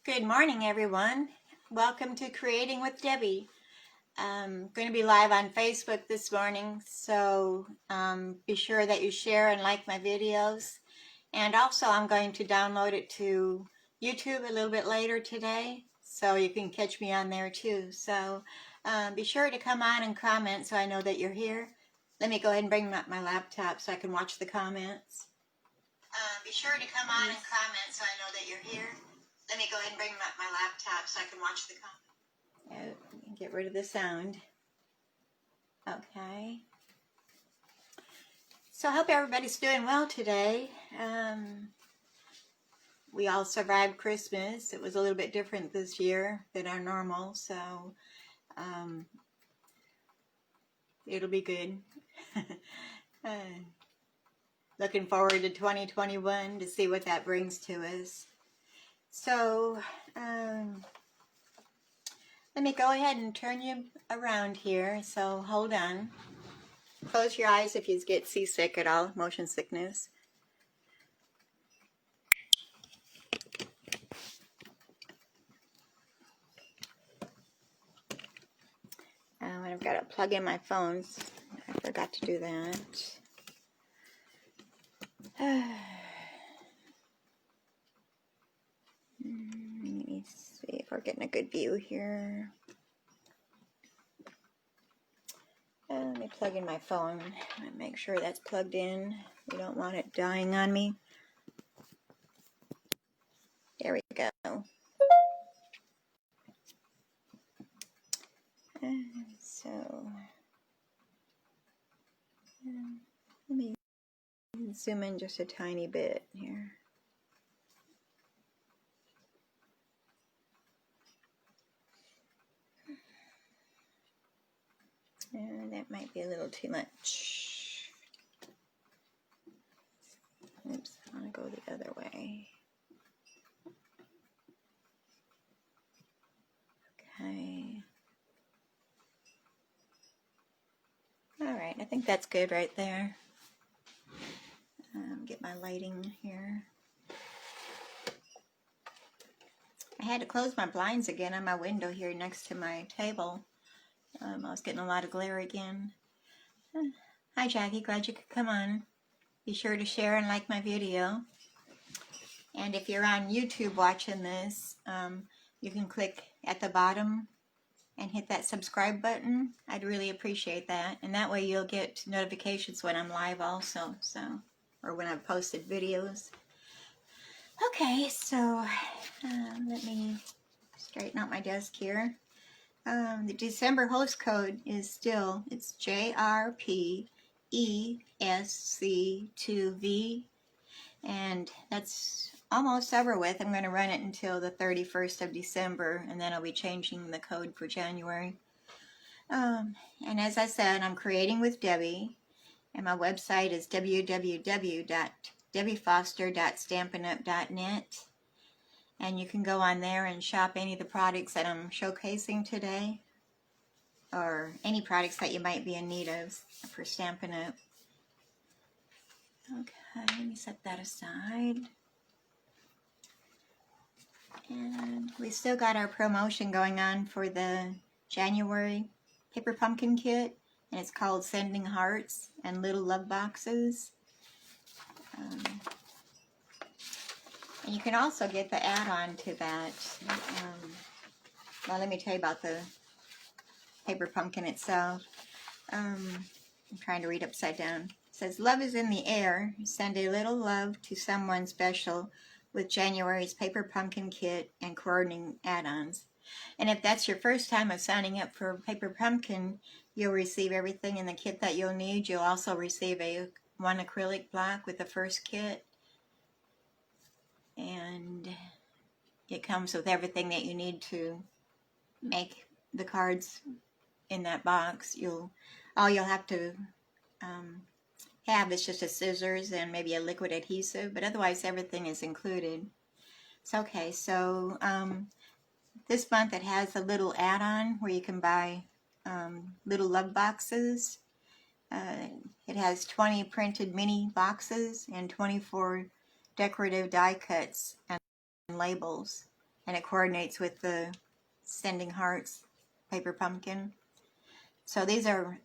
Good morning, everyone. Welcome to Creating with Debbie. I'm going to be live on Facebook this morning, so be sure that you share and like my videos. And also, I'm going to download it to YouTube a little bit later today, so you can catch me on there too. So be sure to come on and comment so I know that you're here. Let me go ahead and bring up my laptop so I can watch the comments. Be sure to come on and comment so I know that you're here. Let me go ahead and bring up my laptop so I can watch the comments. Get rid of the sound. Okay. So I hope everybody's doing well today. We all survived Christmas. It was a little bit different this year than our normal, so it'll be good. Looking forward to 2021 to see what that brings to us. So let me go ahead and turn you around here. So hold on. Close your eyes if you get seasick at all, motion sickness. And I've got to plug in my phones. I forgot to do that. Let me see if we're getting a good view here. Let me plug in my phone and make sure that's plugged in. We don't want it dying on me. There we go. So let me zoom in just a tiny bit here. That might be a little too much. Oops, I want to go the other way. Okay. All right, I think that's good right there. Get my lighting here. I had to close my blinds again on my window here next to my table. I was getting a lot of glare again. Hi Jackie, glad you could come on. Be sure to share and like my video. And if you're on YouTube watching this, you can click at the bottom and hit that subscribe button. I'd really appreciate that. And that way you'll get notifications when I'm live also, or when I've posted videos. Okay, so let me straighten out my desk here. The December host code is still, it's JRPESC2V, and that's almost over with. I'm going to run it until the 31st of December, and then I'll be changing the code for January. And as I said, I'm creating with Debbie, and my website is www.debbiefoster.stampinup.net. And you can go on there and shop any of the products that I'm showcasing today, or any products that you might be in need of for Stampin' Up. Okay, let me set that aside. And we still got our promotion going on for the January Paper Pumpkin Kit, and it's called Sending Hearts and Little Love Boxes. And you can also get the add-on to that. Well, let me tell you about the paper pumpkin itself. I'm trying to read upside down. It says, love is in the air. Send a little love to someone special with January's Paper Pumpkin Kit and coordinating add-ons. And if that's your first time of signing up for Paper Pumpkin, you'll receive everything in the kit that you'll need. You'll also receive one acrylic block with the first kit. And it comes with everything that you need to make the cards in that box. All you'll have to have is just a scissors and maybe a liquid adhesive, but otherwise everything is included. It's okay. So this month it has a little add-on where you can buy little love boxes. It has 20 printed mini boxes and 24 decorative die cuts and labels. and it coordinates with the Sending Hearts paper pumpkin. So these are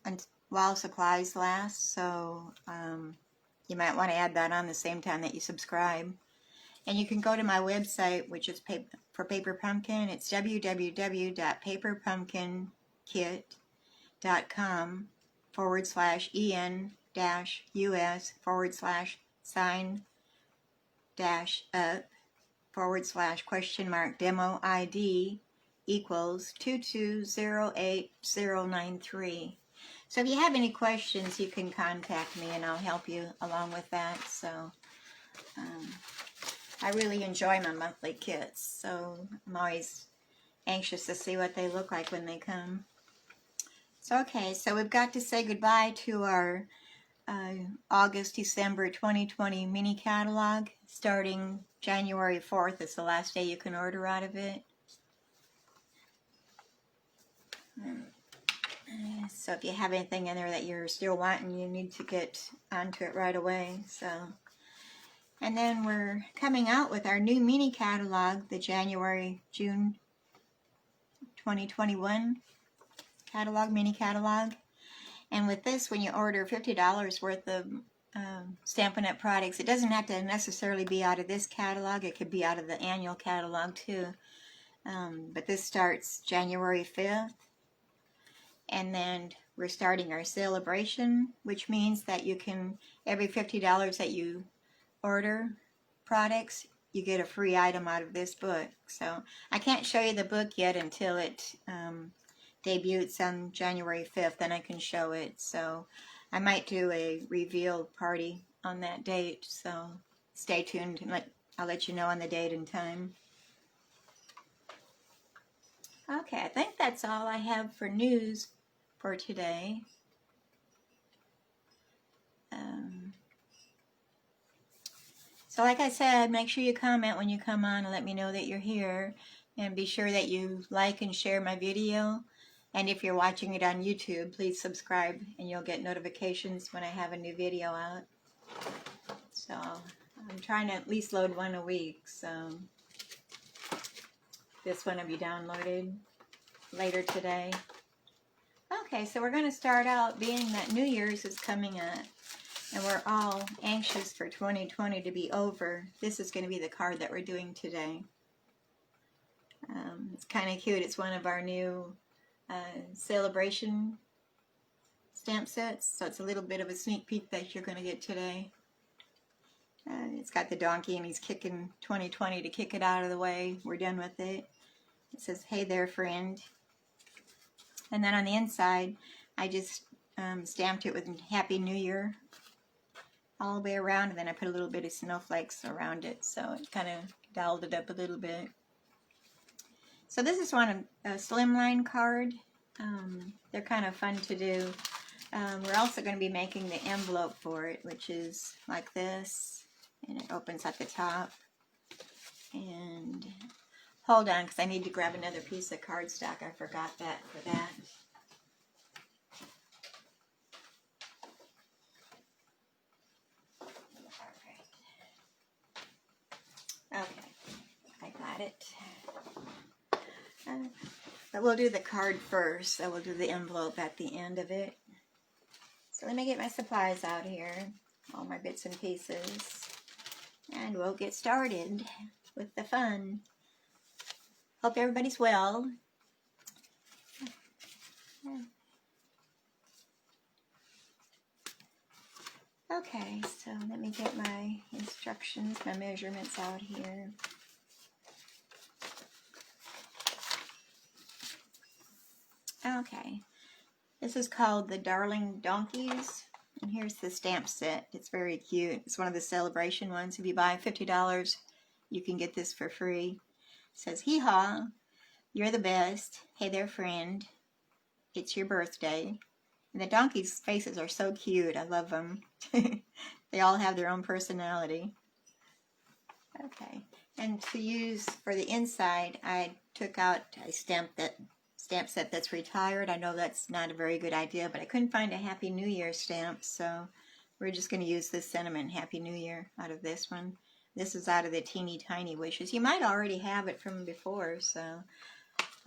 while supplies last, so you might want to add that on the same time that you subscribe. And you can go to my website, which is for Paper Pumpkin. It's www.paperpumpkin-us/en-up/demo ID equals 2208093. So if you have any questions, you can contact me and I'll help you along with that. So I really enjoy my monthly kits, so I'm always anxious to see what they look like when they come. So okay, so we've got to say goodbye to our August-December 2020 mini catalog. Starting January 4th is the last day you can order out of it. So if you have anything in there that you're still wanting, you need to get onto it right away. And then we're coming out with our new mini catalog, the January-June 2021 catalog, mini catalog. And with this, when you order $50 worth of Stampin' Up! Products, it doesn't have to necessarily be out of this catalog. It could be out of the annual catalog too. But this starts January 5th. And then we're starting our celebration, which means that you can, every $50 that you order products, you get a free item out of this book. So I can't show you the book yet until it debuts on January 5th, then I can show it. So I might do a reveal party on that date, so stay tuned and I'll let you know on the date and time. Okay, I think that's all I have for news for today. So like I said, make sure you comment when you come on and let me know that you're here. And be sure that you like and share my video. And if you're watching it on YouTube, please subscribe and you'll get notifications when I have a new video out. So I'm trying to at least load one a week. So this one will be downloaded later today. Okay, so we're going to start out, being that New Year's is coming up. And we're all anxious for 2020 to be over. This is going to be the card that we're doing today. It's kind of cute. It's one of our new celebration stamp sets. So it's a little bit of a sneak peek that you're going to get today. It's got the donkey and he's kicking 2020 to kick it out of the way. We're done with it. It says, "Hey there, friend." And then on the inside, I just stamped it with Happy New Year all the way around, and then I put a little bit of snowflakes around it, so it kind of dolled it up a little bit. So this is a slimline card. They're kind of fun to do. We're also going to be making the envelope for it, which is like this, and it opens at the top. And hold on, because I need to grab another piece of cardstock. I forgot that for that. Okay, I got it. But we'll do the card first, so we'll do the envelope at the end of it. So let me get my supplies out here, all my bits and pieces, and we'll get started with the fun. Hope everybody's well. Okay, so let me get my instructions, my measurements out here. Okay, this is called the Darling Donkeys, and here's the stamp set. It's very cute. It's one of the celebration ones. If you buy $50, you can get this for free. It says, "Hee-haw, you're the best. Hey there, friend. It's your birthday." And the donkeys' faces are so cute. I love them. They all have their own personality. Okay, and to use for the inside, I took out a stamp set that's retired. I know that's not a very good idea, but I couldn't find a Happy New Year stamp, so we're just going to use this sentiment, Happy New Year, out of this one. This is out of the Teeny Tiny Wishes. You might already have it from before, so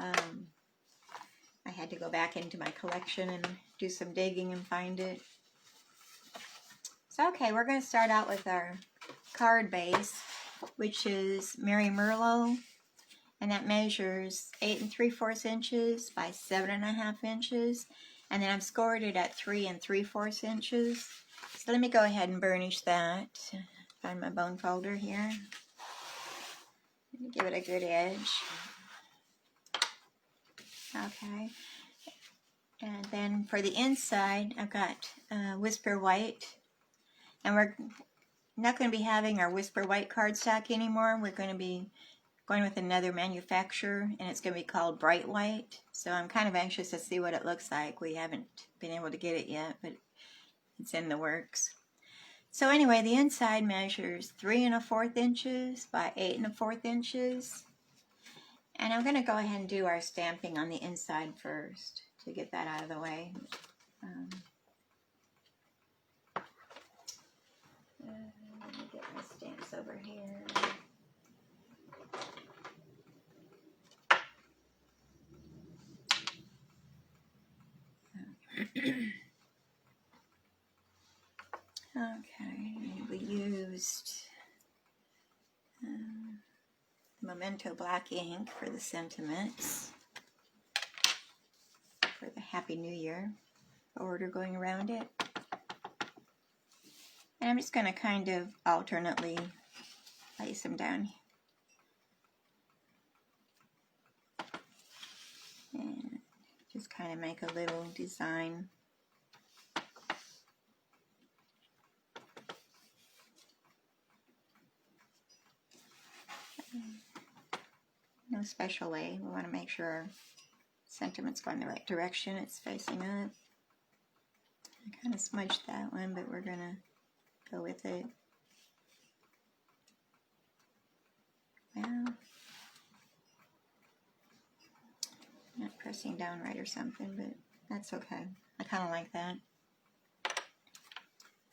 I had to go back into my collection and do some digging and find it. So, okay, we're going to start out with our card base, which is Merry Merlot, and that measures 8 3/4 inches by 7.5 inches, and then I've scored it at 3 3/4 inches. So let me go ahead and burnish that. Find my bone folder here. Give it a good edge. Okay. And then for the inside, I've got Whisper White. And we're not going to be having our Whisper White cardstock anymore. We're going to be going with another manufacturer, and it's going to be called Bright White. So I'm kind of anxious to see what it looks like. We haven't been able to get it yet, but it's in the works. So anyway, the inside measures 3 1/4 inches by 8 1/4 inches. And I'm going to go ahead and do our stamping on the inside first to get that out of the way. Let me get my stamps over here. Okay, we used Memento black ink for the sentiments for the Happy New Year order going around it. And I'm just going to kind of alternately place them down. And just kind of make a little design. No special way. We want to make sure our sentiment's going the right direction. It's facing up. I kind of smudged that one, but we're going to go with it. Well, not pressing down right or something, but that's okay. I kind of like that.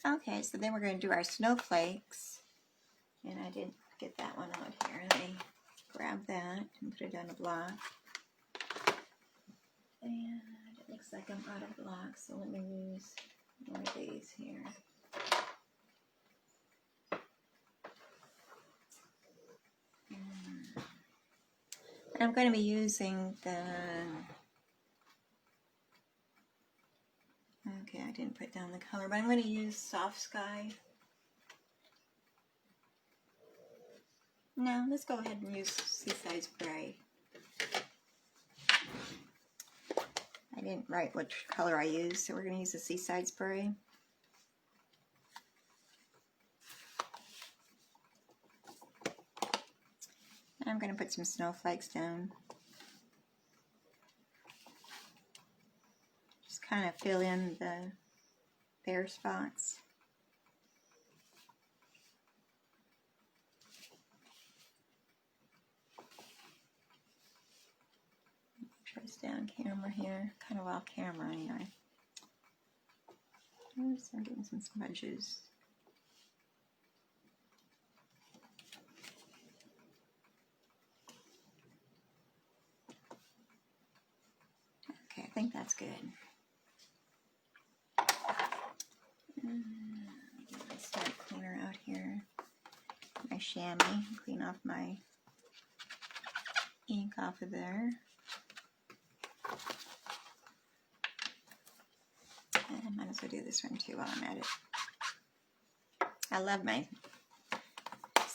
Okay, so then we're going to do our snowflakes. And I didn't get that one out here. Let me grab that and put it on a block. And it looks like I'm out of blocks, so let me use one of these here. And I'm going to be using the... Okay, I didn't put down the color, but I'm going to use Soft Sky. No, let's go ahead and use Seaside Spray. I didn't write which color I used, so we're going to use the Seaside Spray. And I'm going to put some snowflakes down. Just kind of fill in the bare spots. It's down camera here, kind of off camera anyway. Oops, I'm getting some smudges. Okay, I think that's good. Get my stamp cleaner out here. My chamois, clean off my ink off of there. And I might as well do this one too while I'm at it. I love my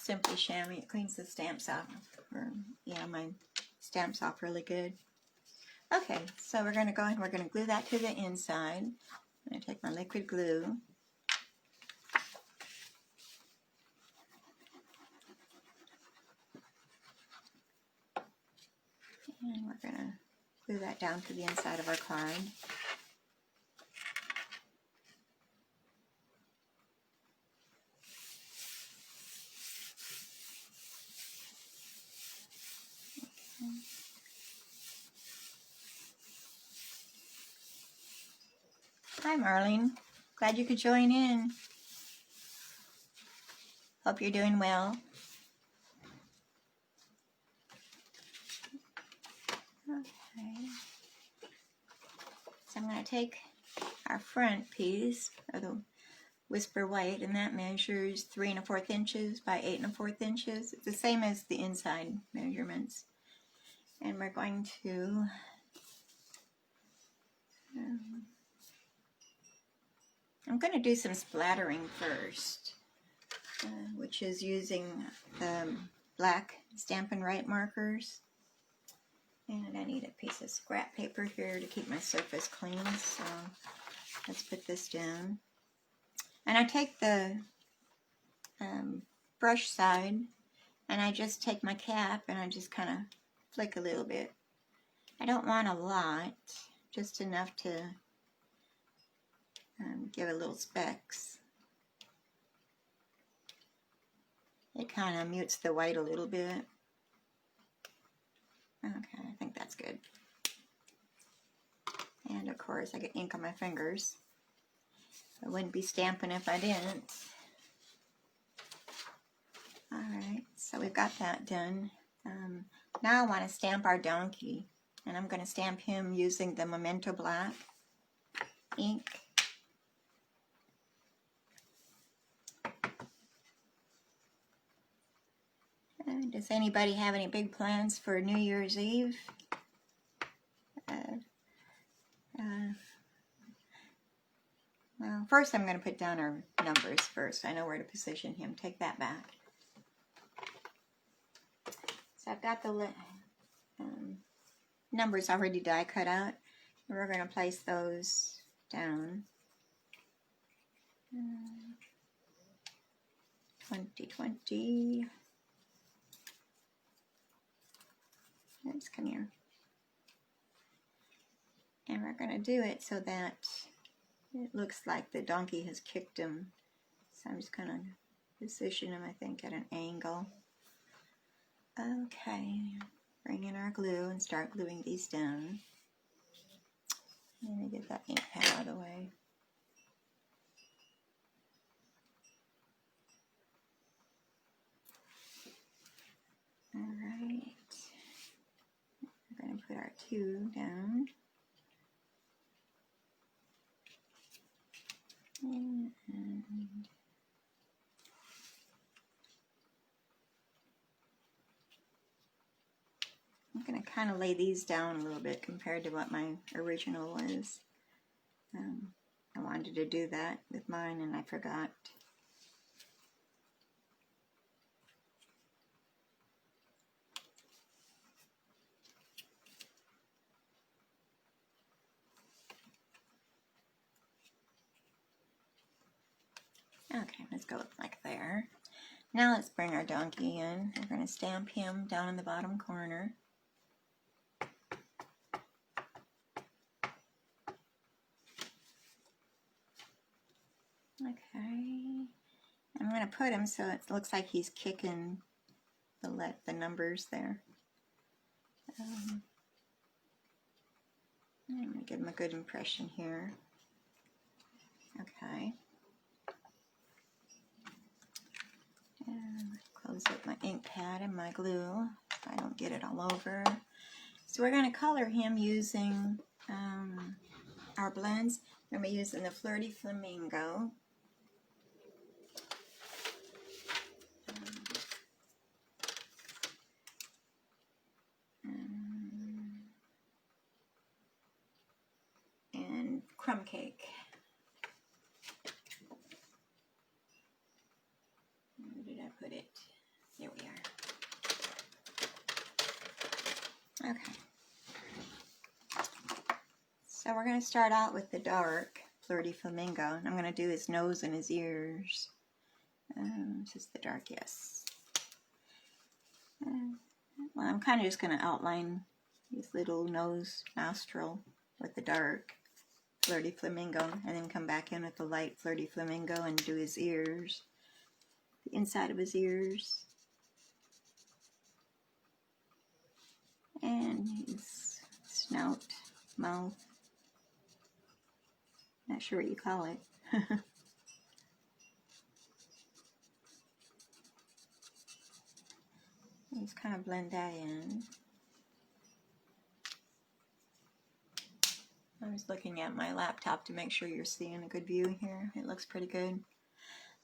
Simply chamois. It cleans the stamps off, or my stamps off really good. Okay, so we're going to go ahead and we're going to glue that to the inside. I'm going to take my liquid glue. And we're going to glue that down to the inside of our card. Hi, Marlene. Glad you could join in. Hope you're doing well. Okay. So I'm going to take our front piece of the Whisper White, and that measures 3 1/4 inches by 8 1/4 inches. It's the same as the inside measurements. And we're going to I'm going to do some splattering first, which is using the black Stampin' Up markers. And I need a piece of scrap paper here to keep my surface clean, so let's put this down. And I take the brush side, and I just take my cap and I just kind of flick a little bit. I don't want a lot, just enough to give a little specks. It kind of mutes the white a little bit. Okay, I think that's good. And of course, I get ink on my fingers. I wouldn't be stamping if I didn't. Alright, so we've got that done. Now I want to stamp our donkey. And I'm going to stamp him using the Memento Black ink. Does anybody have any big plans for New Year's Eve? Well, first I'm going to put down our numbers first. I know where to position him. Take that back. So I've got the numbers already die cut out. We're going to place those down. 2020. Let's come here. And we're going to do it so that it looks like the donkey has kicked him. So I'm just going to position him, I think, at an angle. Okay, bring in our glue and start gluing these down. Let me get that ink pad out of the way. Alright, we're going to put our 2 down. And I'm going to kind of lay these down a little bit compared to what my original was. I wanted to do that with mine and I forgot. Okay, let's go like there. Now let's bring our donkey in. We're going to stamp him down in the bottom corner. Okay. I'm going to put him so it looks like he's kicking the numbers there. I'm going to give him a good impression here. Okay. And close up my ink pad and my glue so I don't get it all over. So we're going to color him using our blends. We're going to be using the Flirty Flamingo. And Crumb Cake. Where did I put it? There we are. Okay. So we're going to start out with the dark Flirty Flamingo. I'm going to do his nose and his ears. This is the dark, yes. Well, I'm kind of just going to outline his little nose nostril with the dark Flirty Flamingo, and then come back in with the light Flirty Flamingo and do his ears, the inside of his ears, and his snout, mouth. Not sure what you call it. just kind of blend that in. I was looking at my laptop to make sure you're seeing a good view here. It looks pretty good.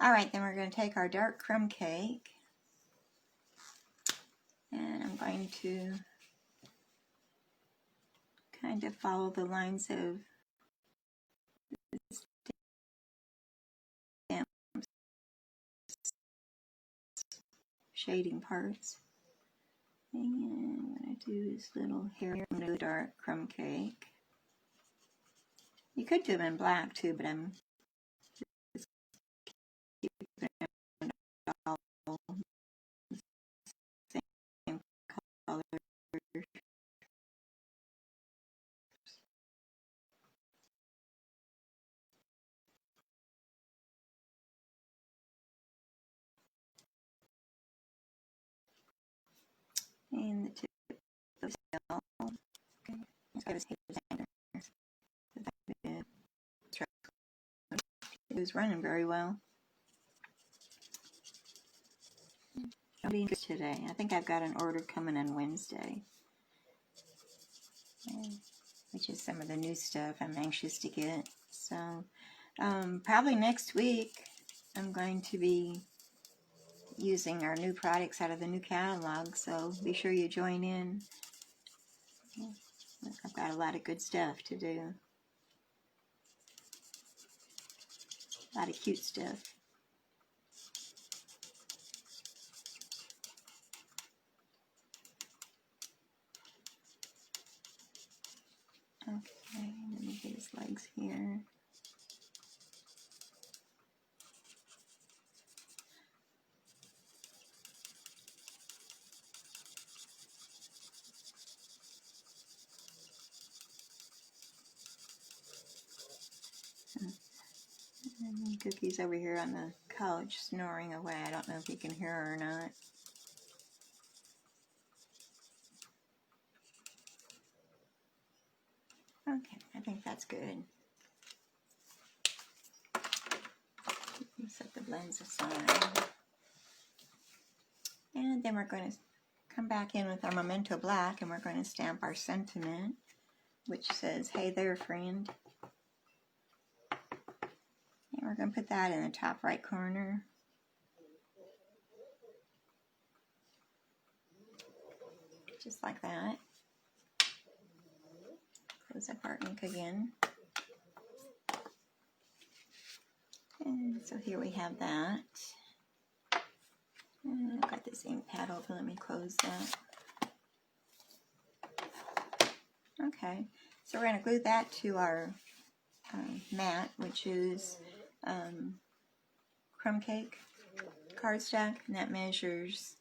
Alright, then we're going to take our dark crumb cake, and I'm going to kind of follow the lines of the stamp shading parts. And what I do is little here, I'm going to do dark crumb cake. You could do them in black too, but I'm just keeping them all the same color. And the tip of the tail. Okay. It was running very well. Today. I think I've got an order coming on Wednesday, which is some of the new stuff I'm anxious to get. So probably next week I'm going to be using our new products out of the new catalog, so be sure you join in. I've got a lot of good stuff to do. A lot of cute stuff. Okay, let me get his legs here. And Cookie's over here on the couch snoring away. I don't know if you can hear her or not. Okay, I think that's good. Set the blends aside. And then we're going to come back in with our Memento Black, and we're going to stamp our sentiment, which says, "Hey there, friend." And we're going to put that in the top right corner. Just like that. Close up our ink again. And so here we have that. And I've got this ink pad open. Let me close that. Okay, so we're going to glue that to our mat, which is crumb cake cardstock, and that measures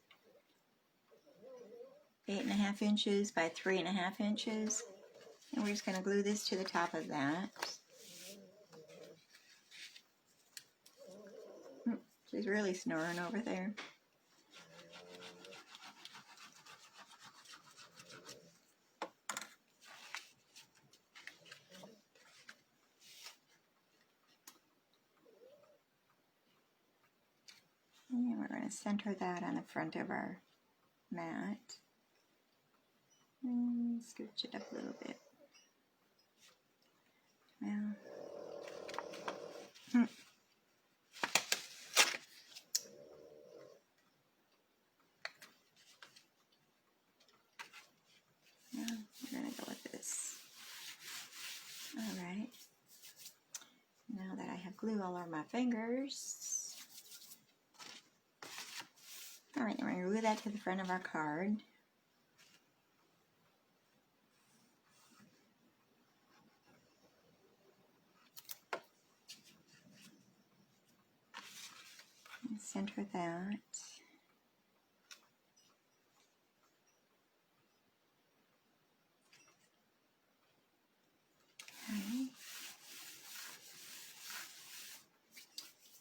8.5 inches by 3.5 inches. And we're just going to glue this to the top of that. She's really snoring over there. And we're going to center that on the front of our mat. And scooch it up a little bit. Well, we're going to go with this. Alright. Now that I have glue all over my fingers. Alright, then we're going to glue that to the front of our card. And center that. Okay.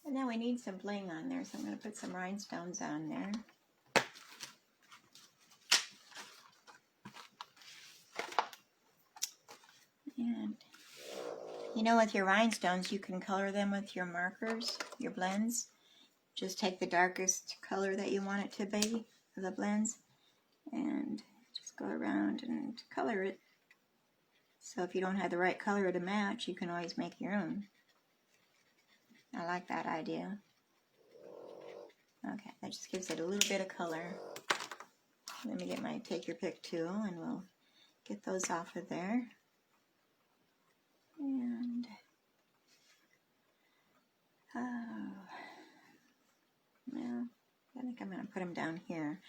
And now we need some bling on there, so I'm going to put some rhinestones on there. And you know, with your rhinestones, you can color them with your markers, your blends. Just take the darkest color that you want it to be for the blends, Just go around and color it. So if you don't have the right color to match, you can always make your own. I like that idea. Okay, that just gives it a little bit of color. Let me get my take your pick tool and we'll get those off of there. And well, I think I'm going to put them down here.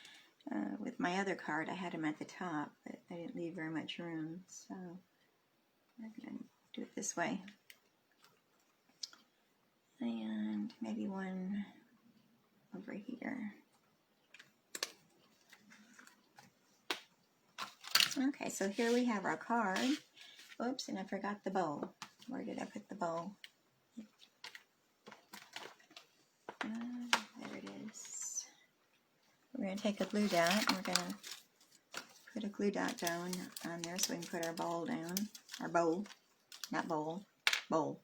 With my other card, I had them at the top, but I didn't leave very much room, so I'm going to do it this way. And maybe one over here. Okay, so here we have our card. Oops, and I forgot the bow. Where did I put the bow? There it is. We're going to take a glue dot and we're going to put a glue dot down on there so we can put our bowl down. Our bowl. Not bowl. Bowl.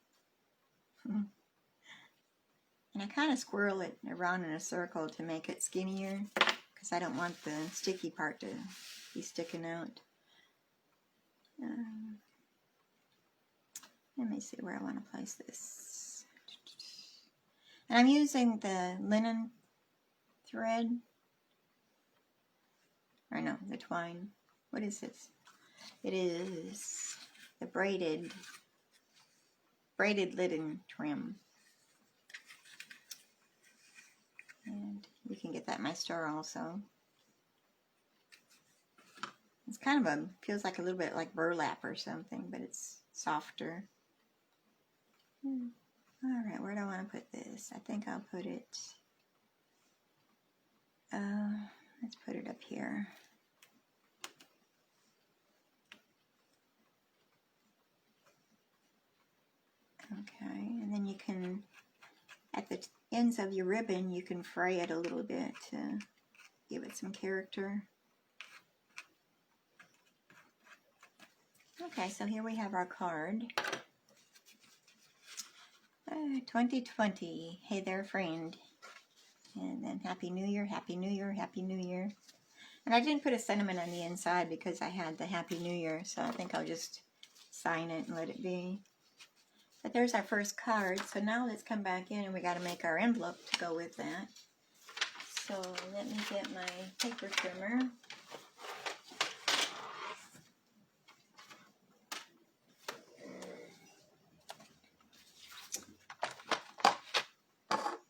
And I kind of swirl it around in a circle to make it skinnier because I don't want the sticky part to be sticking out. Let me see where I want to place this. And I'm using the linen thread. Or no, the twine. What is this? It is the braided linen trim. And you can get that in my store also. It's kind of feels like a little bit like burlap or something, but it's softer. Alright, where do I want to put this? I think I'll put it, let's put it up here. Okay, and then you can, at the ends of your ribbon, you can fray it a little bit to give it some character. Okay, so here we have our card. 2020, hey there friend. And then Happy New Year, Happy New Year, Happy New Year. And I didn't put a sentiment on the inside because I had the Happy New Year, so I think I'll just sign it and let it be. But there's our first card, so now let's come back in and we got to make our envelope to go with that. So let me get my paper trimmer.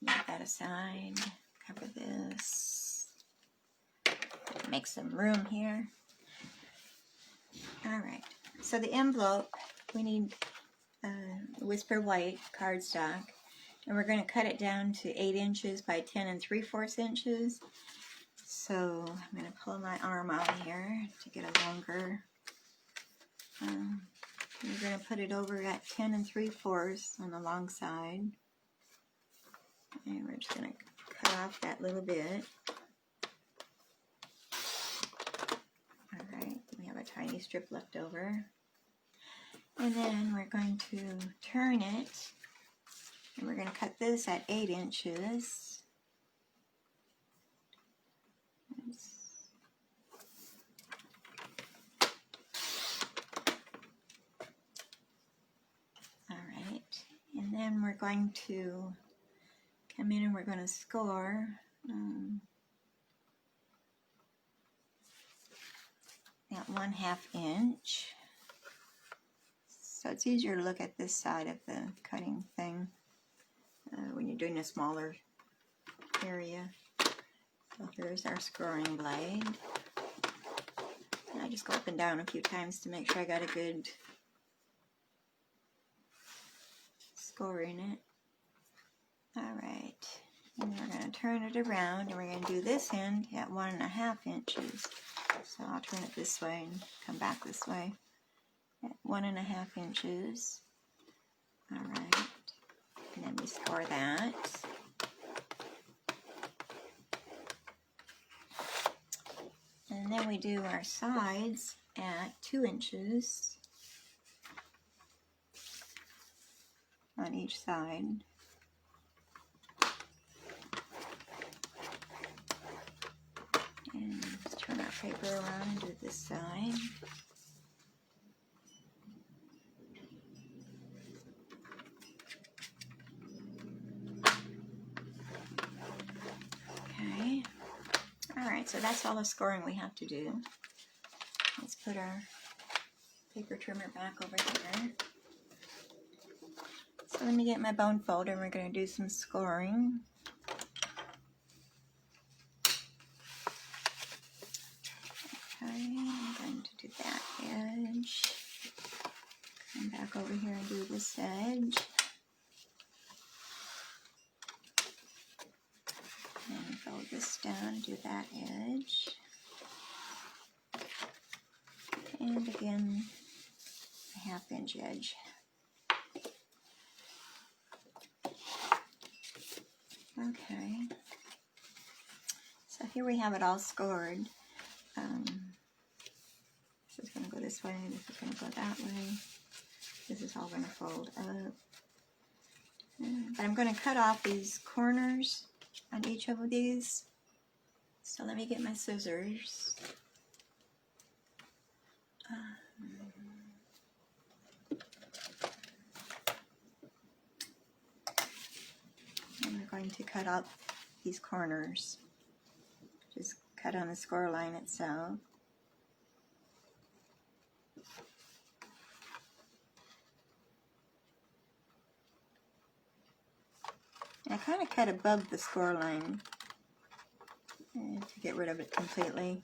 Move that aside, cover this, make some room here. Alright, so the envelope, we need Whisper White cardstock, and we're going to cut it down to 8 inches by 10 3/4 inches. So I'm going to pull my arm out here to get a longer. We're going to put it over at 10 3/4 on the long side. And we're just going to cut off that little bit. Alright, we have a tiny strip left over. And then we're going to turn it, and we're going to cut this at 8 inches. Alright, and then we're going to come in and we're going to score at 1/2 inch. So it's easier to look at this side of the cutting thing when you're doing a smaller area. So here's our scoring blade. And I just go up and down a few times to make sure I got a good score in it. Alright, and we're going to turn it around and we're going to do this end at 1.5 inches. So I'll turn it this way and come back this way. At 1.5 inches. Alright, and then we score that. And then we do our sides at 2 inches on each side. And Turn our paper around and do this side. Okay. Alright, so that's all the scoring we have to do. Let's put our paper trimmer back over here. So let me get my bone folder and we're going to do some scoring. Okay, I'm going to do that edge. Come back over here and do this edge. And fold this down and do that edge. And again, a 1/2 inch edge. Okay. So here we have it all scored. This is going to go this way, this is going to go that way. This is all going to fold up. But I'm going to cut off these corners on each of these. So let me get my scissors. And we're going to cut up these corners. Just cut on the score line itself. And I kind of cut above the score line to get rid of it completely.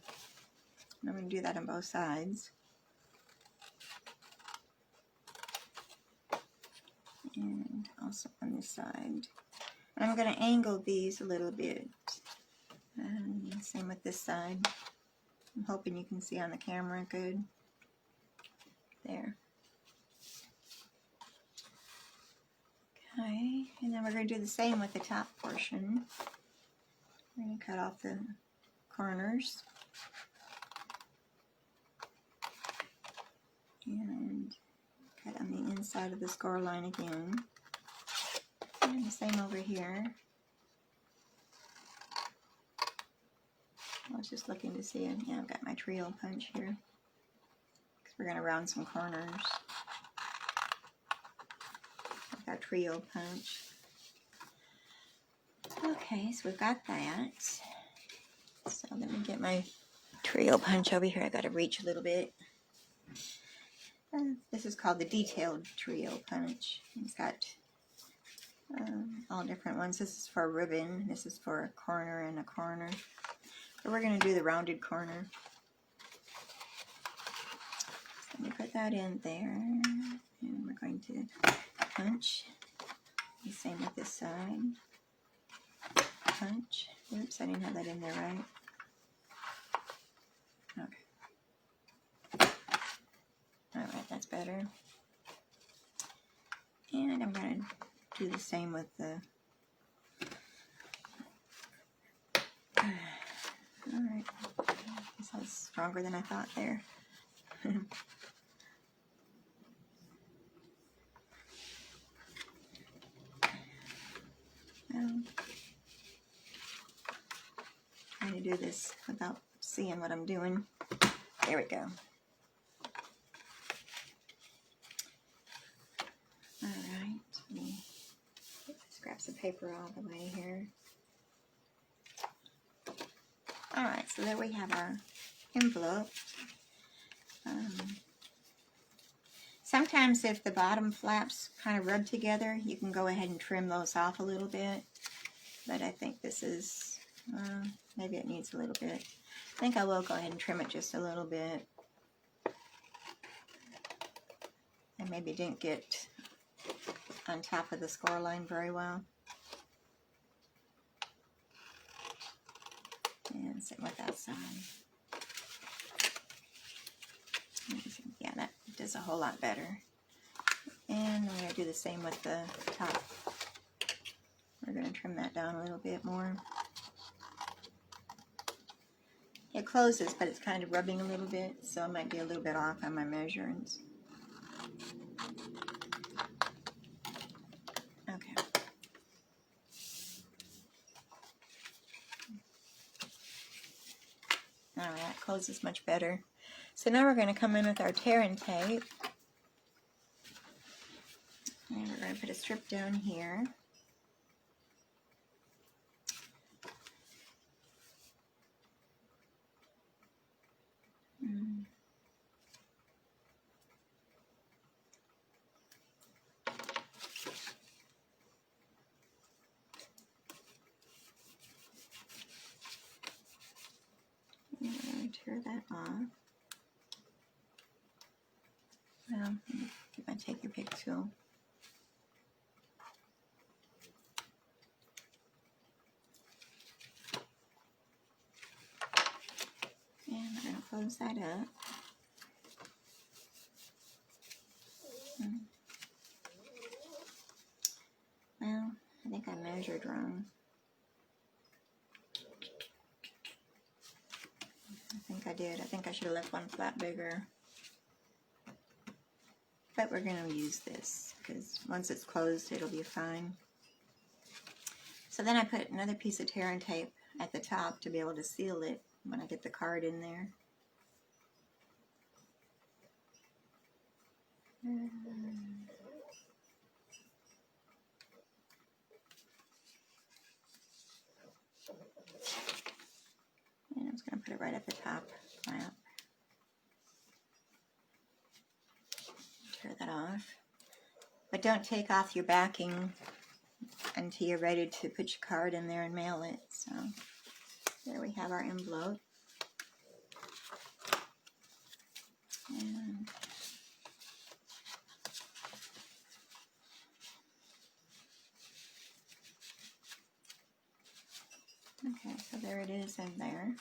And I'm going to do that on both sides. And also on this side. And I'm going to angle these a little bit. And same with this side. I'm hoping you can see on the camera good. There. Okay, and then we're going to do the same with the top portion. We're going to cut off the corners. And cut on the inside of the score line again. And the same over here. I was just looking to see it. Yeah, I've got my trio punch here. Because we're going to round some corners. Our trio punch. Okay, so we've got that. So let me get my trio punch over here. I got to reach a little bit. This is called the detailed trio punch. It's got all different ones. This is for a ribbon. This is for a corner and a corner. So we're going to do the rounded corner. So let me put that in there. And we're going to punch. The same with this side. Punch. Oops, I didn't have that in there right. Okay. Alright, that's better. And I'm going to do the same with the... Alright. This was stronger than I thought there. Trying to do this without seeing what I'm doing. There we go. Alright, let me grab some paper out of the way here. Alright, so there we have our envelope. Sometimes if the bottom flaps kind of rub together, you can go ahead and trim those off a little bit. But I think this is, maybe it needs a little bit. I think I will go ahead and trim it just a little bit. I maybe didn't get on top of the score line very well. And same with that side. Yeah, that does a whole lot better. And I'm going to do the same with the top. We're going to trim that down a little bit more. It closes, but it's kind of rubbing a little bit, so I might be a little bit off on my measurements. Okay. Alright, closes much better. So now we're going to come in with our tear and tape. And we're going to put a strip down here. Tear that off. Well, get my take your pick tool. And we're going to close that up. Well, I think I measured wrong. I think I did. I think I should have left one flat bigger. But we're going to use this because once it's closed, it'll be fine. So then I put another piece of tear and tape at the top to be able to seal it when I get the card in there. And I'm just going to put it right at the top flap. Tear that off. But don't take off your backing until you're ready to put your card in there and mail it. So there we have our envelope. And okay, so there it is in there.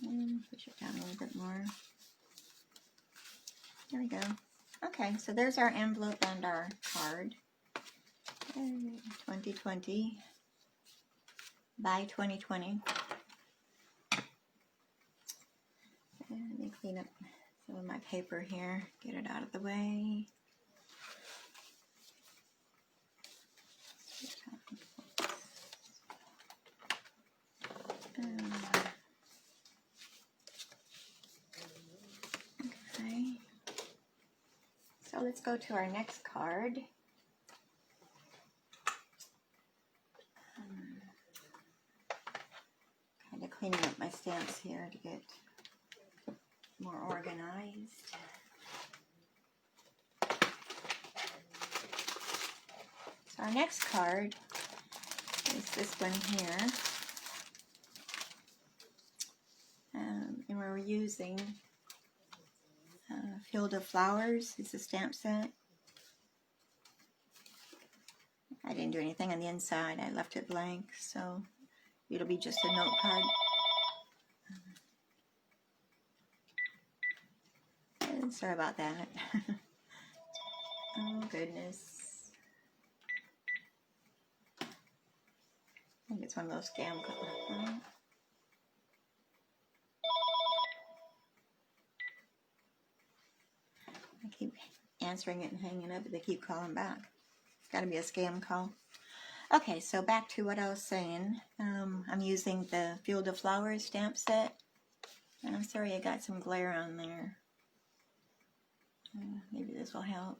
And push it down a little bit more. There we go. Okay, so there's our envelope and our card. 2020 by 2020. And let me clean up some of my paper here, get it out of the way. Okay, so let's go to our next card. Kind of cleaning up my stamps here to get more organized. So our next card is this one here. And we're using Field of Flowers. It's a stamp set. I didn't do anything on the inside. I left it blank, so it'll be just a note card. Sorry about that. Oh, goodness. I think it's one of those scam cards. I keep answering it and hanging up, but they keep calling back. It's got to be a scam call. Okay, so back to what I was saying. I'm using the Field of Flowers stamp set. And I'm sorry I got some glare on there. Maybe this will help.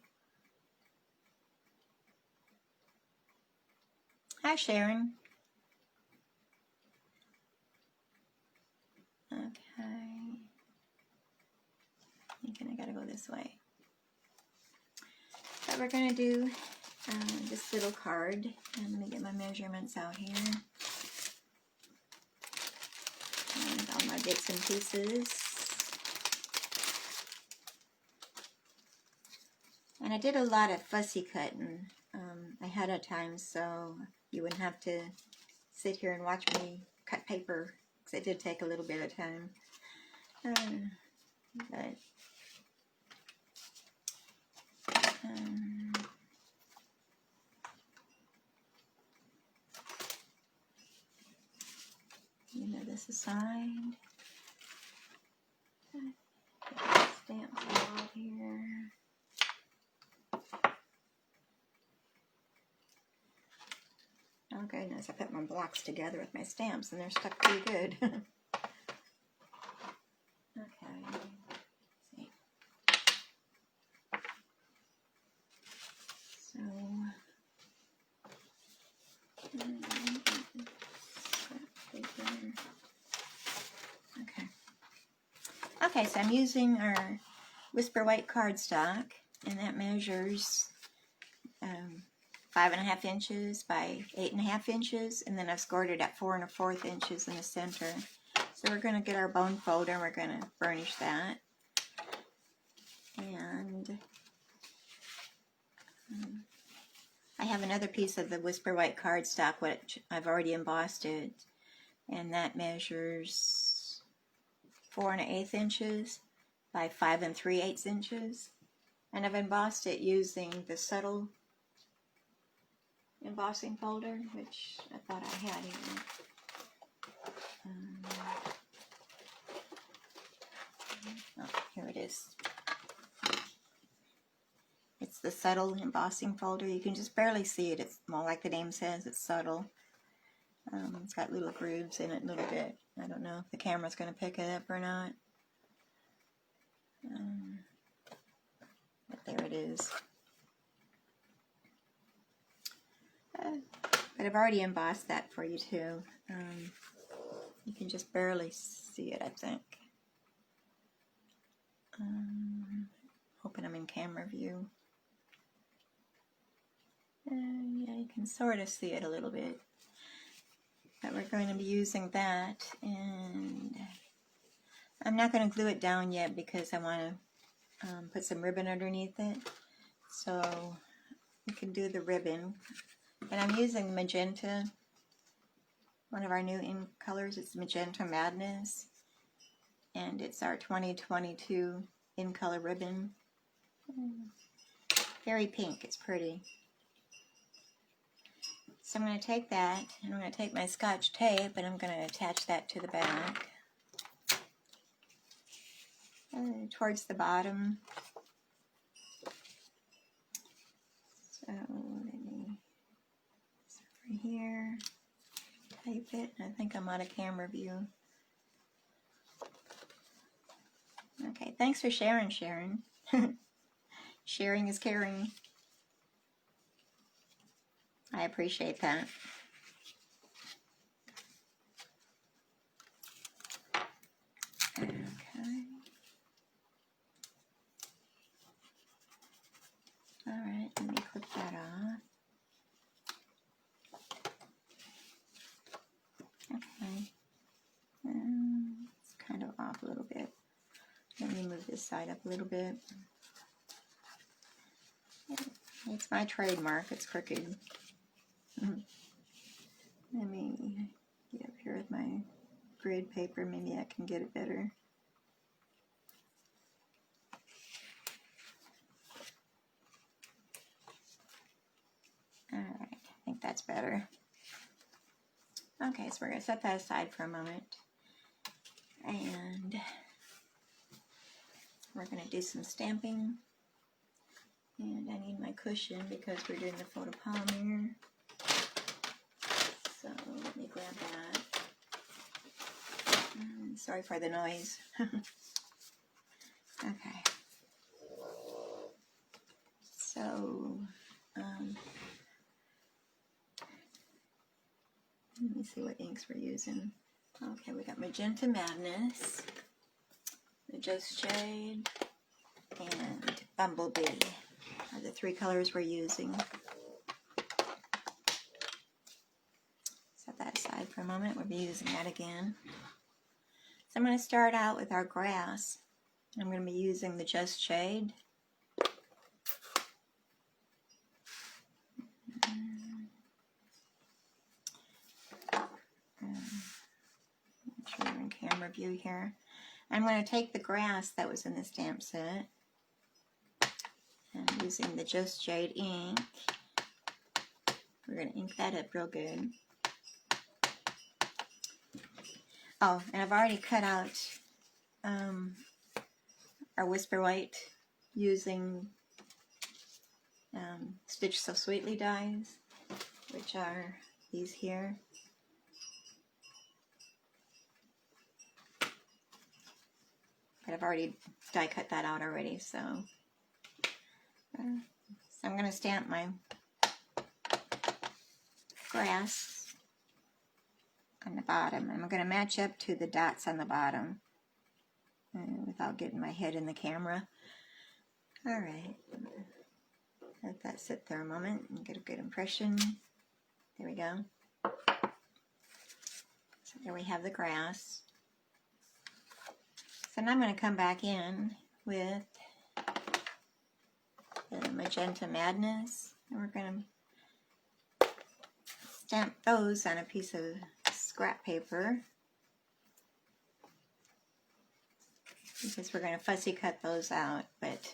Hi, Sharon. Okay. Thinking I gotta go this way. So we're gonna do this little card. And let me get my measurements out here. And all my bits and pieces. And I did a lot of fussy cutting ahead of time, so you wouldn't have to sit here and watch me cut paper, because it did take a little bit of time. But you know this aside. Stamps out here. Oh goodness, I put my blocks together with my stamps and they're stuck pretty good. Okay, so I'm using our Whisper White cardstock, and that measures 5.5 inches by 8.5 inches, and then I've scored it at 4 1/4 inches in the center. So we're going to get our bone folder and we're going to burnish that. And I have another piece of the Whisper White cardstock, which I've already embossed it, and that measures 4 1/8 inches by 5 3/8 inches. And I've embossed it using the subtle embossing folder, which I thought I had here. Oh, here it is. It's the subtle embossing folder. You can just barely see it. It's more like the name says, it's subtle. It's got little grooves in it a little bit. I don't know if the camera's going to pick it up or not. But there it is. But I've already embossed that for you too. You can just barely see it, I think. Hoping I'm in camera view. Yeah, you can sort of see it a little bit. But we're going to be using that, and I'm not going to glue it down yet because I want to put some ribbon underneath it. So we can do the ribbon. And I'm using magenta, one of our new ink colors. It's Magenta Madness, and it's our 2022 in color ribbon. Very pink, it's pretty. So I'm going to take that, and I'm going to take my Scotch tape, and I'm going to attach that to the back. Towards the bottom. So let me, over here, tape it. I think I'm out of camera view. Okay, thanks for sharing, Sharon. Sharing is caring. I appreciate that. Okay. All right, let me clip that off. Okay. It's kind of off a little bit. Let me move this side up a little bit. It's my trademark. It's crooked. Let me get up here with my grid paper. Maybe I can get it better. Alright, I think that's better. Okay, so we're going to set that aside for a moment. And we're going to do some stamping. And I need my cushion because we're doing the photopolymer. So let me grab that. Sorry for the noise. Okay. So, let me see what inks we're using. Okay, we got Magenta Madness, the Just Shade, and Bumblebee are the 3 colors we're using. Set that aside for a moment. We'll be using that again. So I'm going to start out with our grass. I'm going to be using the Just Shade. Make sure you're in camera view here. I'm going to take the grass that was in the stamp set. And using the Just Shade ink, we're going to ink that up real good. Oh, and I've already cut out our Whisper White using Stitch So Sweetly dies, which are these here. But I've already die cut that out already, so I'm going to stamp my grass on the bottom. I'm going to match up to the dots on the bottom with without getting my head in the camera. All right, let that sit there a moment and get a good impression. There we go. So there we have the grass. So now I'm going to come back in with the Magenta Madness, and we're going to stamp those on a piece of scrap paper, because we're going to fussy cut those out, but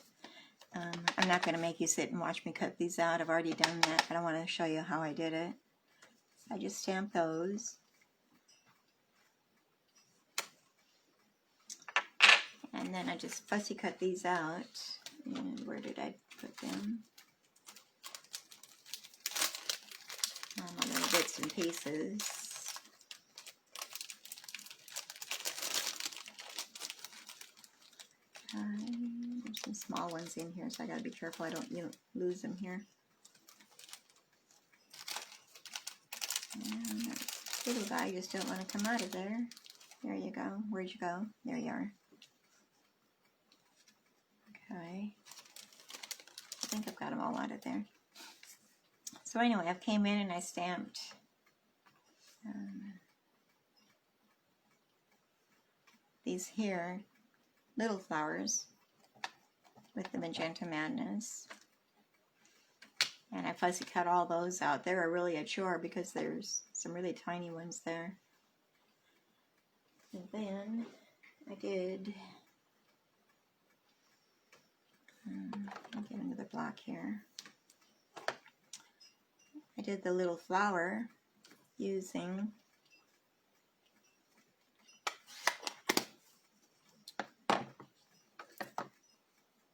I'm not going to make you sit and watch me cut these out. I've already done that, but I want to show you how I did it. I just stamped those. And then I just fussy cut these out. And where did I put them? On little bits and pieces. There's some small ones in here, so I gotta be careful I don't lose them here. And that little guy just don't want to come out of there. There you go. Where'd you go? There you are. Okay. I think I've got them all out of there. So anyway, I came in and I stamped these here little flowers with the Magenta Madness. And I fussy cut all those out. They were really a chore because there's some really tiny ones there. And then I did, I'll get another block here. I did the little flower using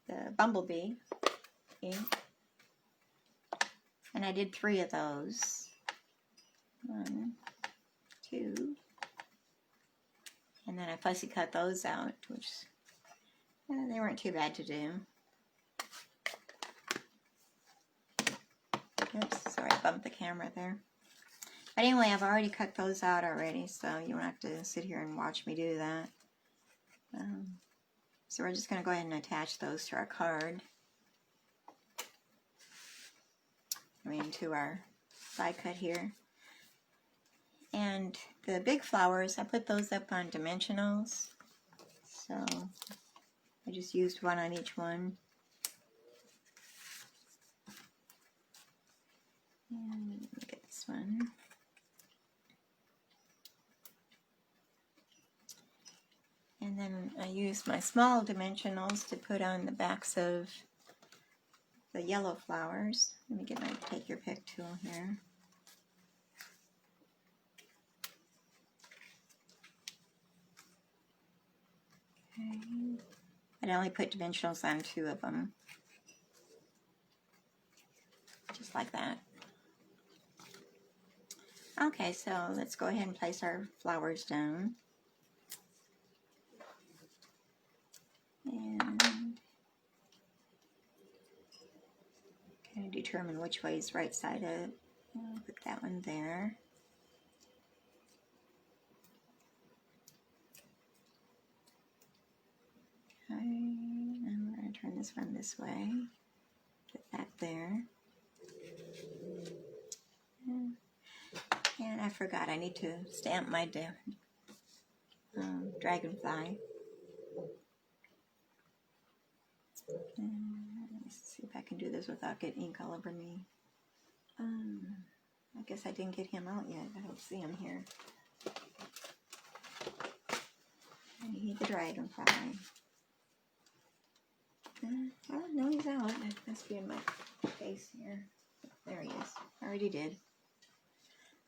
the bumblebee ink. And I did 3 of those. 1, 2. And then I fussy cut those out, which they weren't too bad to do. Oops, sorry, I bumped the camera there. But anyway, I've already cut those out already, so you don't have to sit here and watch me do that. So we're just going to go ahead and attach those to our card. To our die cut here. And the big flowers, I put those up on dimensionals. So I just used one on each one. And look at this one. And then I used my small dimensionals to put on the backs of the yellow flowers. Let me get my take your pick tool here. Okay. And I only put dimensionals on 2 of them. Just like that. Okay, so let's go ahead and place our flowers down. And kind of determine which way is right side up. I'll put that one there. Okay, and we're going to turn this one this way. Put that there. And I forgot, I need to stamp my dragonfly. Let's see if I can do this without getting ink all over me. I guess I didn't get him out yet. I don't see him here. I need the dragonfly. Oh, no, he's out. It must be in my face here. There he is. I already did.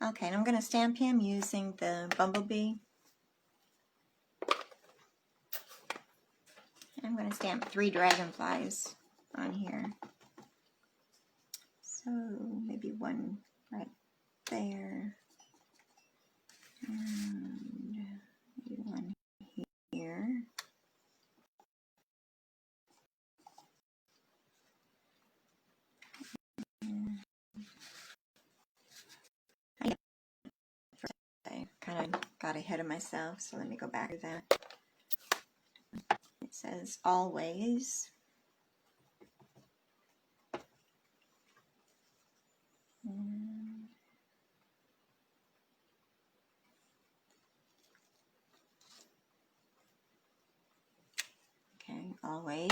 Okay, and I'm going to stamp him using the bumblebee. I'm going to stamp 3 dragonflies on here. So maybe one right there. And maybe one here. I kind of got ahead of myself, so let me go back to that. says always. Okay, always.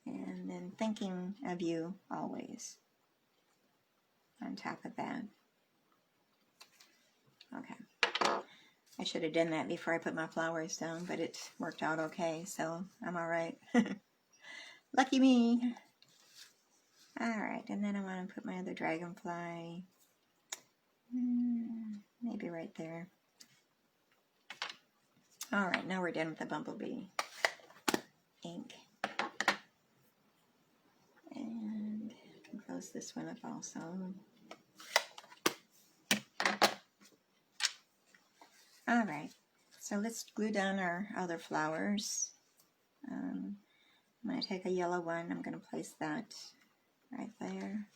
And then thinking of you always on top of that. Okay. I should have done that before I put my flowers down, but it worked out okay, so I'm all right. Lucky me. All right, and then I want to put my other dragonfly maybe right there. All right, now we're done with the bumblebee ink. And close this one up also. All right, so let's glue down our other flowers. I'm going to take a yellow one. I'm going to place that right there.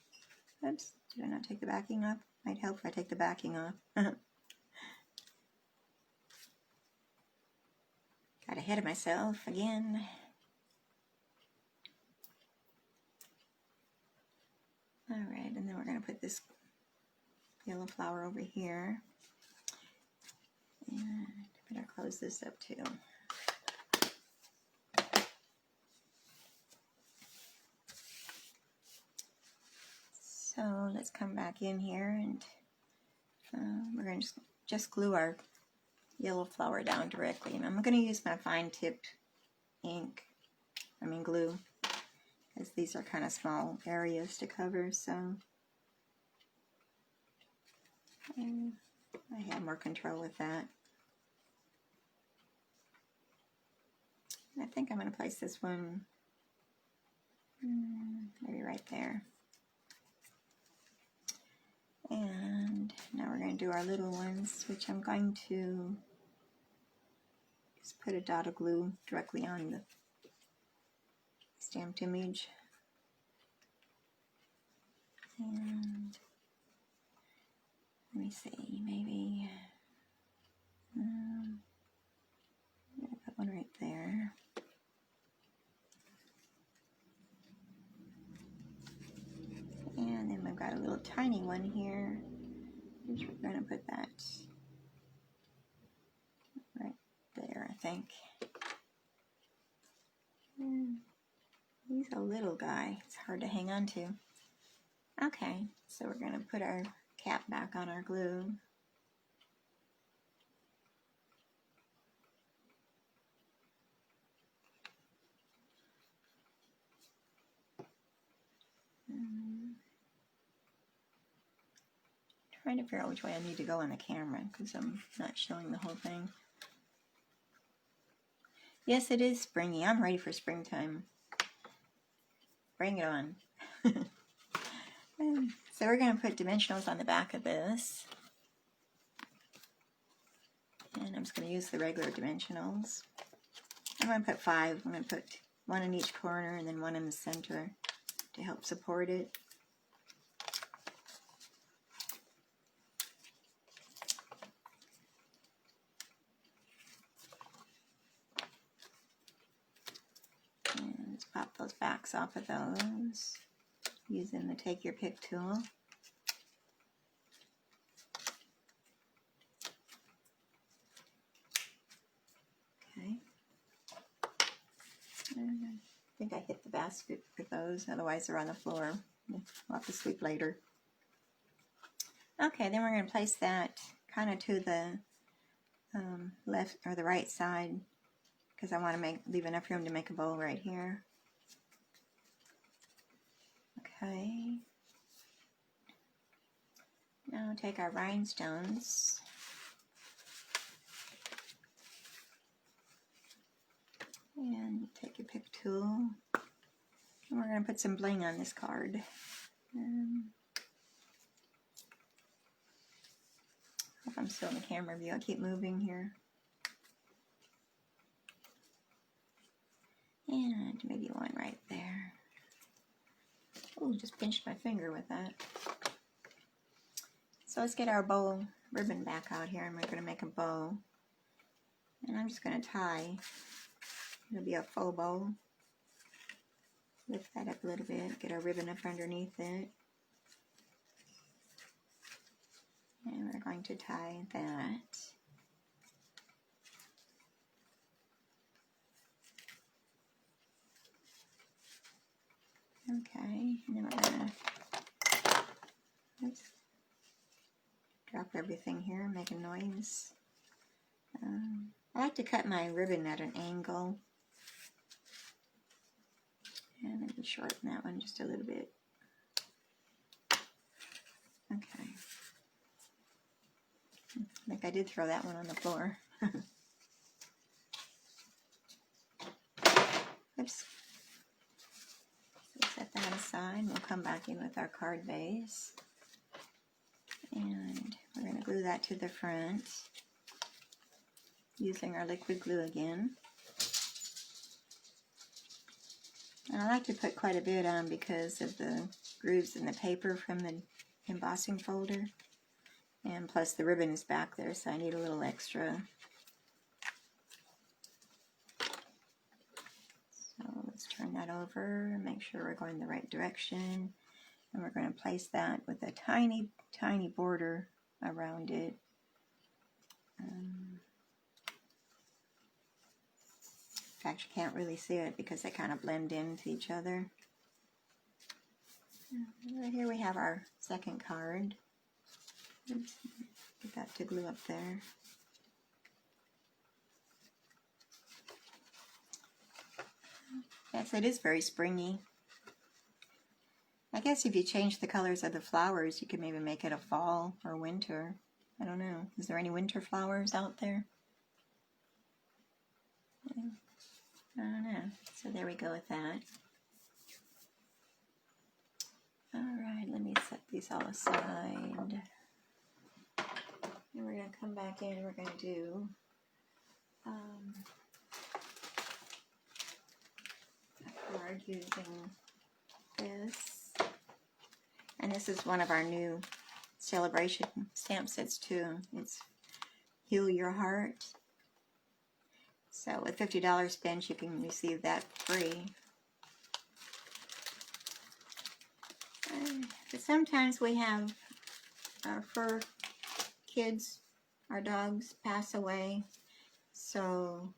Oops, did I not take the backing off? Might help if I take the backing off. Got ahead of myself again. All right, and then we're going to put this yellow flower over here. And I better close this up too. So let's come back in here, and we're going to just glue our yellow flower down directly. And I'm going to use my fine tipped glue, as these are kind of small areas to cover, so I have more control with that. And I think I'm going to place this one maybe right there. And now we're going to do our little ones, which I'm going to just put a dot of glue directly on the stamped image. And let me see, maybe I'm going to put one right there. And then we've got a little tiny one here, which we're going to put that right there, I think. And he's a little guy. It's hard to hang on to. Okay, so we're going to put our cap back on our glue. Trying to figure out which way I need to go on the camera because I'm not showing the whole thing. Yes, it is springy. I'm ready for springtime. Bring it on. So we're going to put dimensionals on the back of this. And I'm just going to use the regular dimensionals. I'm going to put 5. I'm going to put one in each corner and then one in the center to help support it. And let's pop those backs off of those using the Take Your Pick tool. Okay. I think I hit the basket with those, otherwise they're on the floor. We'll have to sweep later. Okay, then we're going to place that kind of to the left or the right side, because I want to leave enough room to make a bow right here. Okay. Now take our rhinestones. And take your pick tool. And we're going to put some bling on this card. Hope I'm still in the camera view. I'll keep moving here. And maybe one right there. Oh, just pinched my finger with that. So let's get our bow ribbon back out here, and we're going to make a bow. And I'm just going to tie. It'll be a faux bow. Lift that up a little bit, get our ribbon up underneath it. And we're going to tie that. Okay, and then we're going to drop everything here, make a noise. I like to cut my ribbon at an angle. And maybe shorten that one just a little bit. Okay. I think I did throw that one on the floor. Oops. So set that aside. We'll come back in with our card base. And we're going to glue that to the front using our liquid glue again. And I like to put quite a bit on because of the grooves in the paper from the embossing folder. And plus the ribbon is back there, so I need a little extra. So let's turn that over and make sure we're going the right direction. And we're going to place that with a tiny, tiny border around it. In fact, you can't really see it because they kind of blend into each other. Right here we have our second card. Oops, get that to glue up there. Yes, it is very springy. I guess if you change the colors of the flowers, you could maybe make it a fall or winter. I don't know. Is there any winter flowers out there? I don't know. So there we go with that. Alright, let me set these all aside. And we're going to come back in and we're going to do a card using this. And this is one of our new celebration stamp sets too. It's Heal Your Heart. So with $50 spent, you can receive that free. But sometimes we have our fur kids, our dogs, pass away. So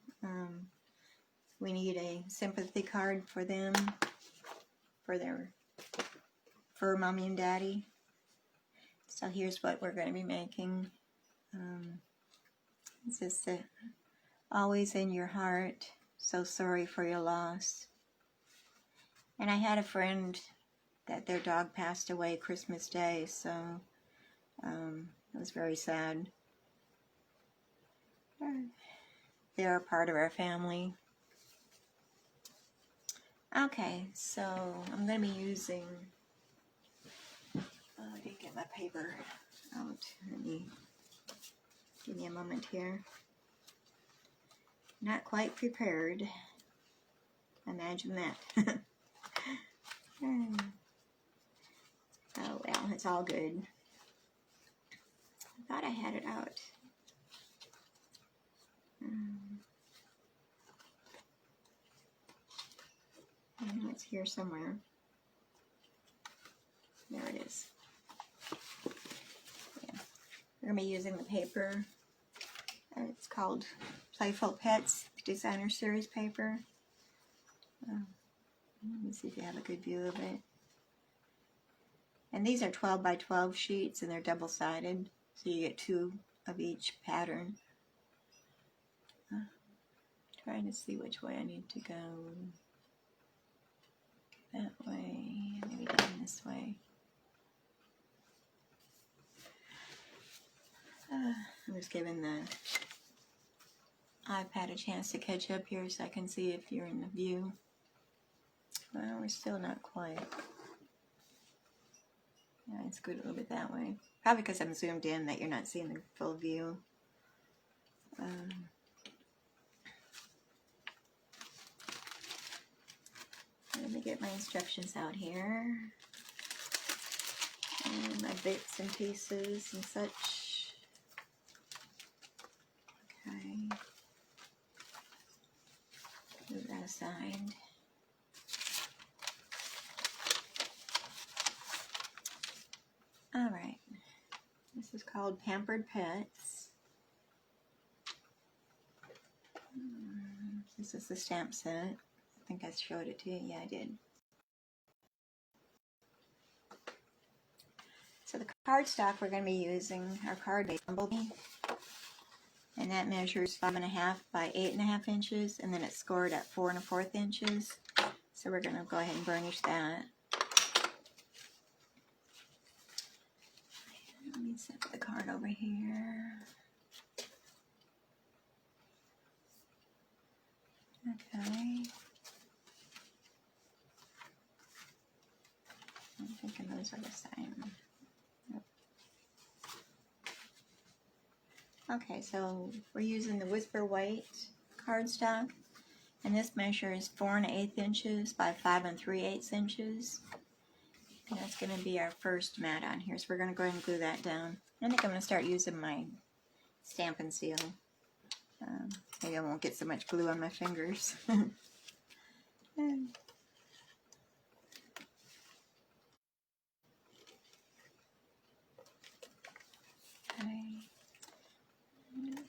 we need a sympathy card for them, for their fur mommy and daddy. So here's what we're going to be making. This is the Always in Your Heart, so sorry for your loss. And I had a friend that their dog passed away Christmas Day, so it was very sad. They're a part of our family. Okay, so I'm going to be using, I didn't get my paper out. Give me a moment here. Not quite prepared. Imagine that. Oh well, it's all good. I thought I had it out. I know it's here somewhere. There it is. Yeah. We're going to be using the paper. It's called Playful Pets Designer Series paper. Let me see if you have a good view of it. And these are 12 by 12 sheets and they're double-sided, so you get 2 of each pattern. Trying to see which way I need to go. That way, maybe down this way. I'm just giving the iPad a chance to catch up here so I can see if you're in the view. Well, we're still not quite. Yeah, it's good a little bit that way. Probably because I'm zoomed in that you're not seeing the full view. Let me get my instructions out here. And my bits and pieces and such. Okay. side. All right. This is called Pampered Pets. This is the stamp set. I think I showed it to you. Yeah, I did. So the cardstock we're going to be using, our card base Bumblebee, and that measures 5.5 by 8.5 inches, and then it's scored at 4 1/4 inches. So we're going to go ahead and burnish that. Let me set the card over here. Okay. I'm thinking those are the same. Yep. Okay, so we're using the Whisper White cardstock, and this measures 4 1/8 inches by 5 3/8 inches. And that's going to be our first mat on here, so we're going to go ahead and glue that down. I think I'm going to start using my Stampin' Seal. Maybe I won't get so much glue on my fingers. Okay.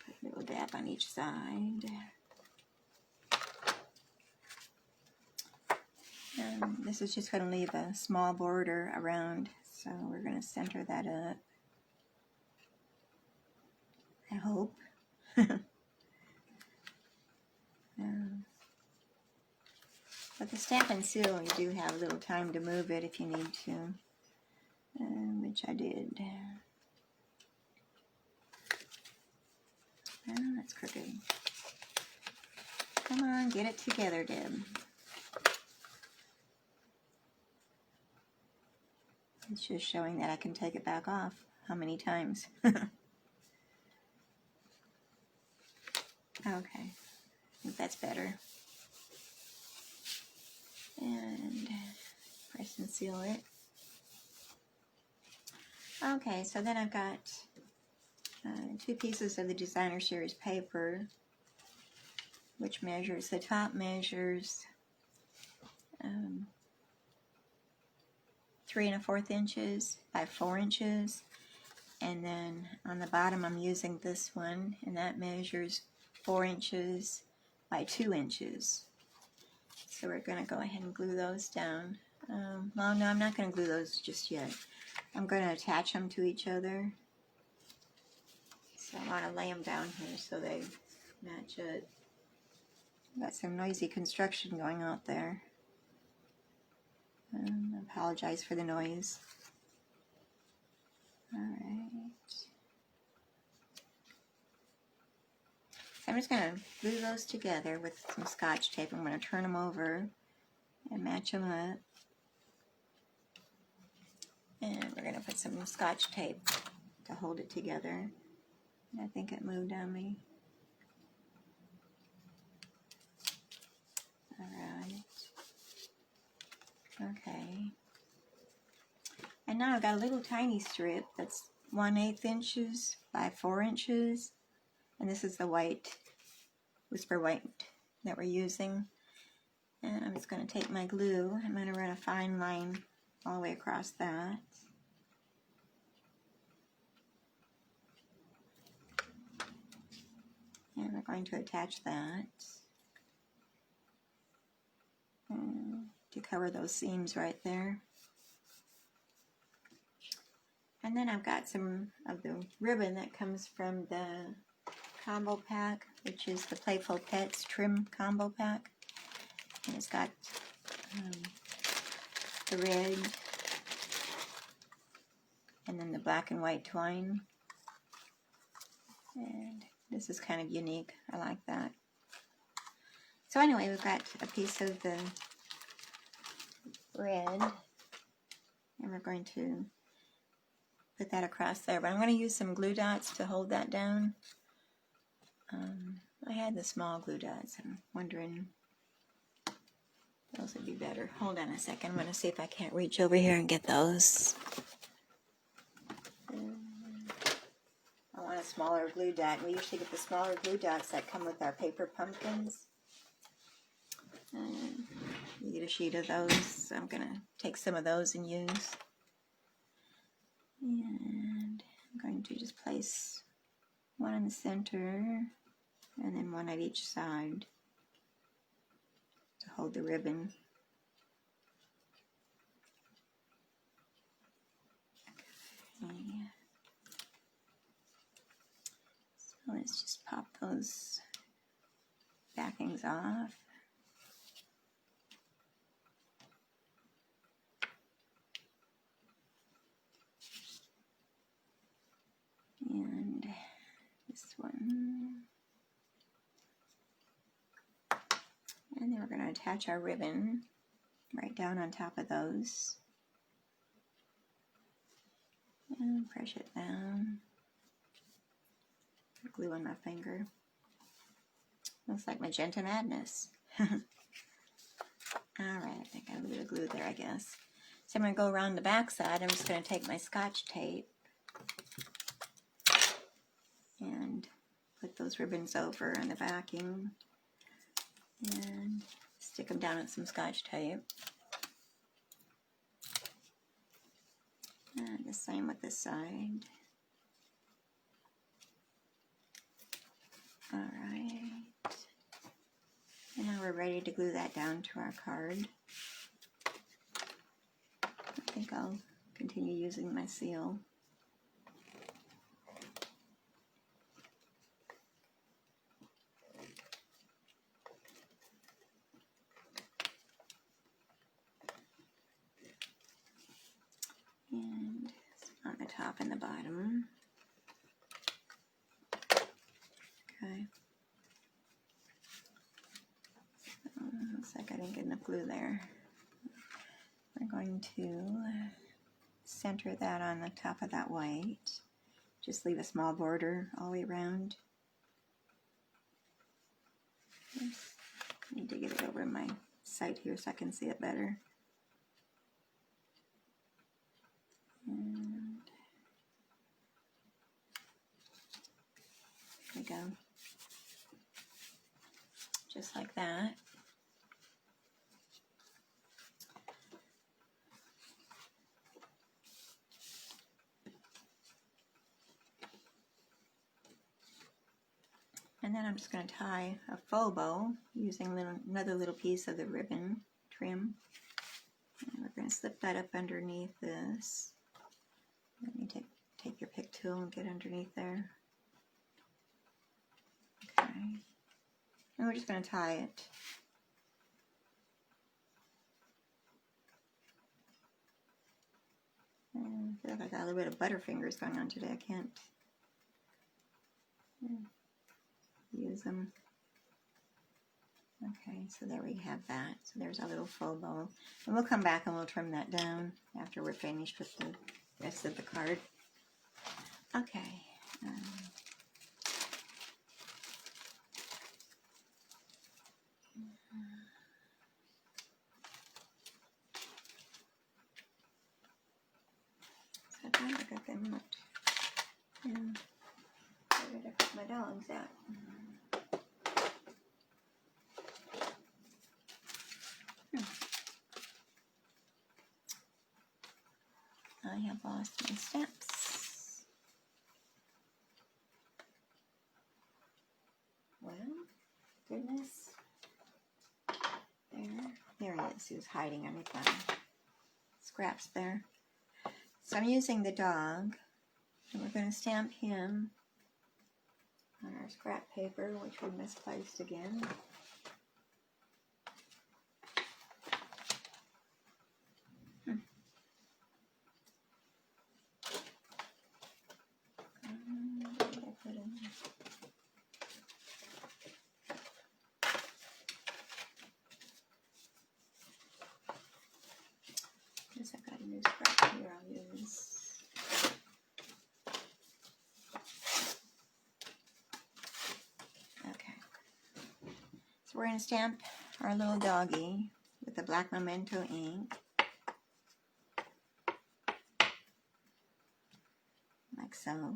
Put a little dab on each side. This is just going to leave a small border around, so we're going to center that up. I hope. But the Stampin' Seal, you do have a little time to move it if you need to, which I did. Oh, that's crooked. Come on, get it together, Deb. It's just showing that I can take it back off. How many times? Okay. I think that's better. And press and seal it. Okay, so then I've got 2 pieces of the Designer Series paper, which measures, the top measures 3 1/4 inches by 4 inches, and then on the bottom I'm using this one, and that measures 4 inches by 2 inches. So we're going to go ahead and glue those down. Well, no, I'm not going to glue those just yet. I'm going to attach them to each other. So I want to lay them down here so they match it. Got some noisy construction going out there. I apologize for the noise. Alright. I'm just going to glue those together with some Scotch tape. I'm going to turn them over and match them up. And we're going to put some Scotch tape to hold it together. And I think it moved on me. Alright. Okay. And now I've got a little tiny strip that's 1/8 inches by 4 inches. And this is the white, Whisper White that we're using. And I'm just going to take my glue. I'm going to run a fine line all the way across that. And we're going to attach that to cover those seams right there. And then I've got some of the ribbon that comes from the combo pack, which is the Playful Pets Trim Combo Pack. And it's got the red and then the black and white twine. And this is kind of unique. I like that. So anyway, we've got a piece of the red, and we're going to put that across there. But I'm going to use some glue dots to hold that down. I had the small glue dots. I'm wondering those would be better. Hold on a second. I'm going to see if I can't reach over here and get those. I want a smaller glue dot. We usually get the smaller glue dots that come with our paper pumpkins. And you get a sheet of those, so I'm going to take some of those and use. And I'm going to just place one in the center and then one at each side to hold the ribbon. Okay. So let's just pop those backings off. And this one. And then we're going to attach our ribbon right down on top of those. And press it down. Glue on my finger. Looks like Magenta Madness. Alright, I think I have a bit of glue there, I guess. So I'm going to go around the back side. I'm just going to take my Scotch tape and put those ribbons over on the backing and stick them down with some Scotch tape. And the same with this side. Alright. And now we're ready to glue that down to our card. I think I'll continue using my seal. And on the top and the bottom. Okay. So, looks like I didn't get enough glue there. We're going to center that on the top of that white. Just leave a small border all the way around. Oops. I need to get it over my sight here so I can see it better. And there we go. Just like that. And then I'm just going to tie a faux bow using another little piece of the ribbon trim. And we're going to slip that up underneath this. Let me take your pick tool and get underneath there. Okay. And we're just going to tie it. And I feel like I got a little bit of butterfingers going on today. I can't use them. Okay, so there we have that. So there's our little faux bow. And we'll come back and we'll trim that down after we're finished with the rest of the card. Okay. So I think I got them up. And where did I put my dogs at? I have lost my stamps. Well, goodness. There he is. He was hiding underneath my scraps there. So I'm using the dog, and we're going to stamp him on our scrap paper, which we misplaced again. I've got a new scrap here I'll use. Okay. So we're going to stamp our little doggy with the black Memento ink. Like so.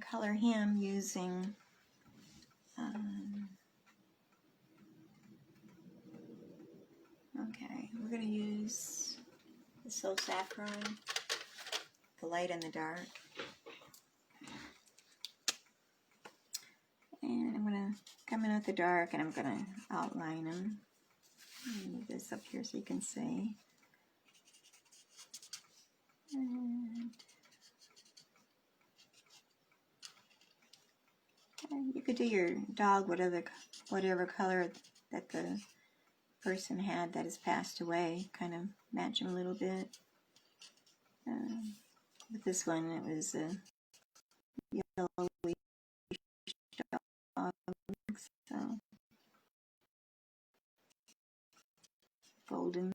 color him using okay, we're going to use the Soul Saffron, the light and the dark. And I'm going to come in with the dark and I'm going to outline them. Move this up here so you can see. And you could do your dog whatever color that the person had that has passed away, kind of match them a little bit. With this one, it was a yellowish dog, so golden.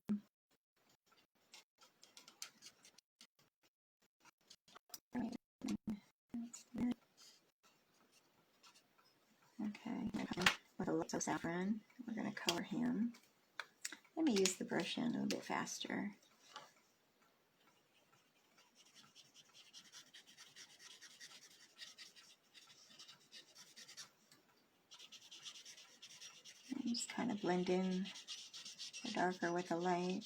Okay, with a little saffron, we're going to color him. Let me use the brush end a little bit faster. And just kind of blend in the darker with the light.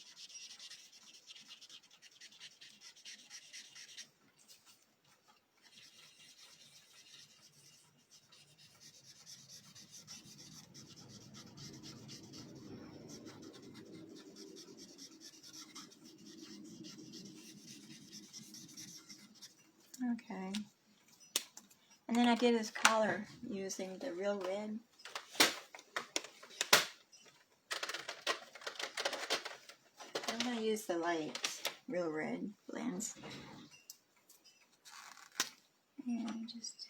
Okay. And then I did his collar using the Real Red. I'm going to use the light Real Red blends. And just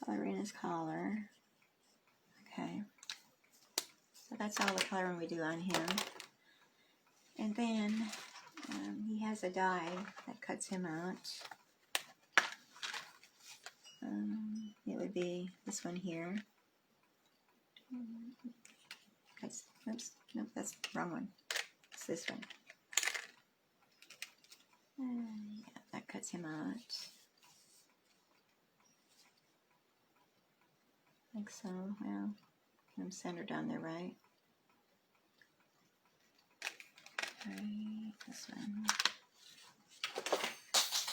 color in his collar. Okay. So that's all the coloring we do on him. And then he has a die that cuts him out. It would be this one here. Oops, nope, that's the wrong one. It's this one. Yeah, that cuts him out. Like so. Well, get him centered on there, right? Okay, this one.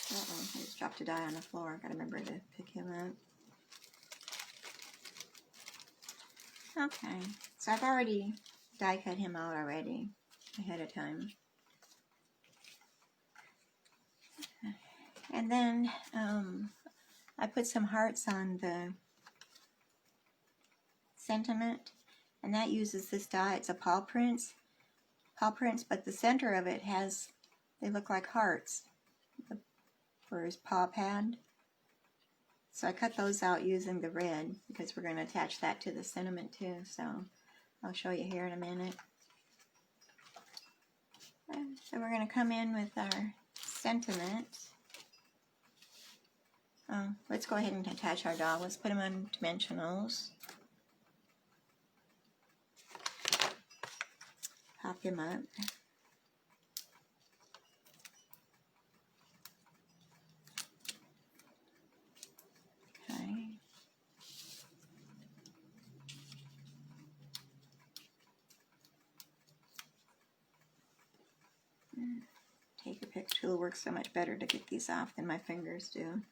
Uh-oh, I just dropped a die on the floor. Gotta remember to pick him up. Okay, so I've already die cut him out already ahead of time. And then I put some hearts on the sentiment, and that uses this die. It's a paw prints, but the center of it has, they look like hearts for his paw pad. So I cut those out using the red because we're going to attach that to the sentiment too. So I'll show you here in a minute. So we're going to come in with our sentiment. Let's go ahead and attach our dog. Let's put him on dimensionals. Pop him up. Okay. Take a pick tool works so much better to get these off than my fingers do.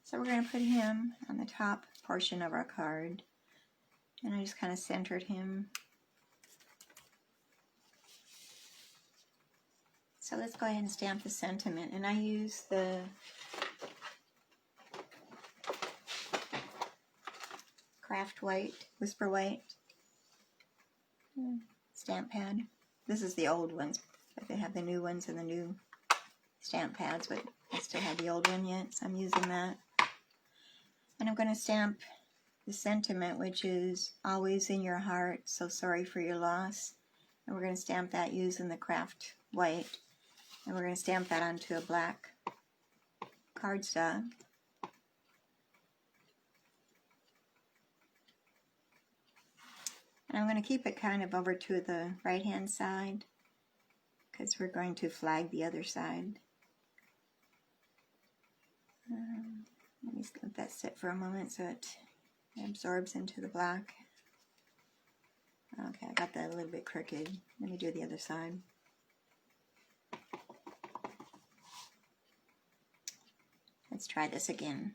So we're going to put him on the top portion of our card, and I just kind of centered him. So let's go ahead and stamp the sentiment, and I use the Craft White, Whisper White stamp pad. This is the old ones, but they have the new ones and the new stamp pads, but I still have the old one yet, so I'm using that. And I'm going to stamp the sentiment, which is always in your heart, so sorry for your loss. And we're going to stamp that using the Craft White. And we're going to stamp that onto a black cardstock. And I'm going to keep it kind of over to the right hand side because we're going to flag the other side. Let me let that sit for a moment so it absorbs into the black. Okay, I got that a little bit crooked. Let me do the other side. Let's try this again.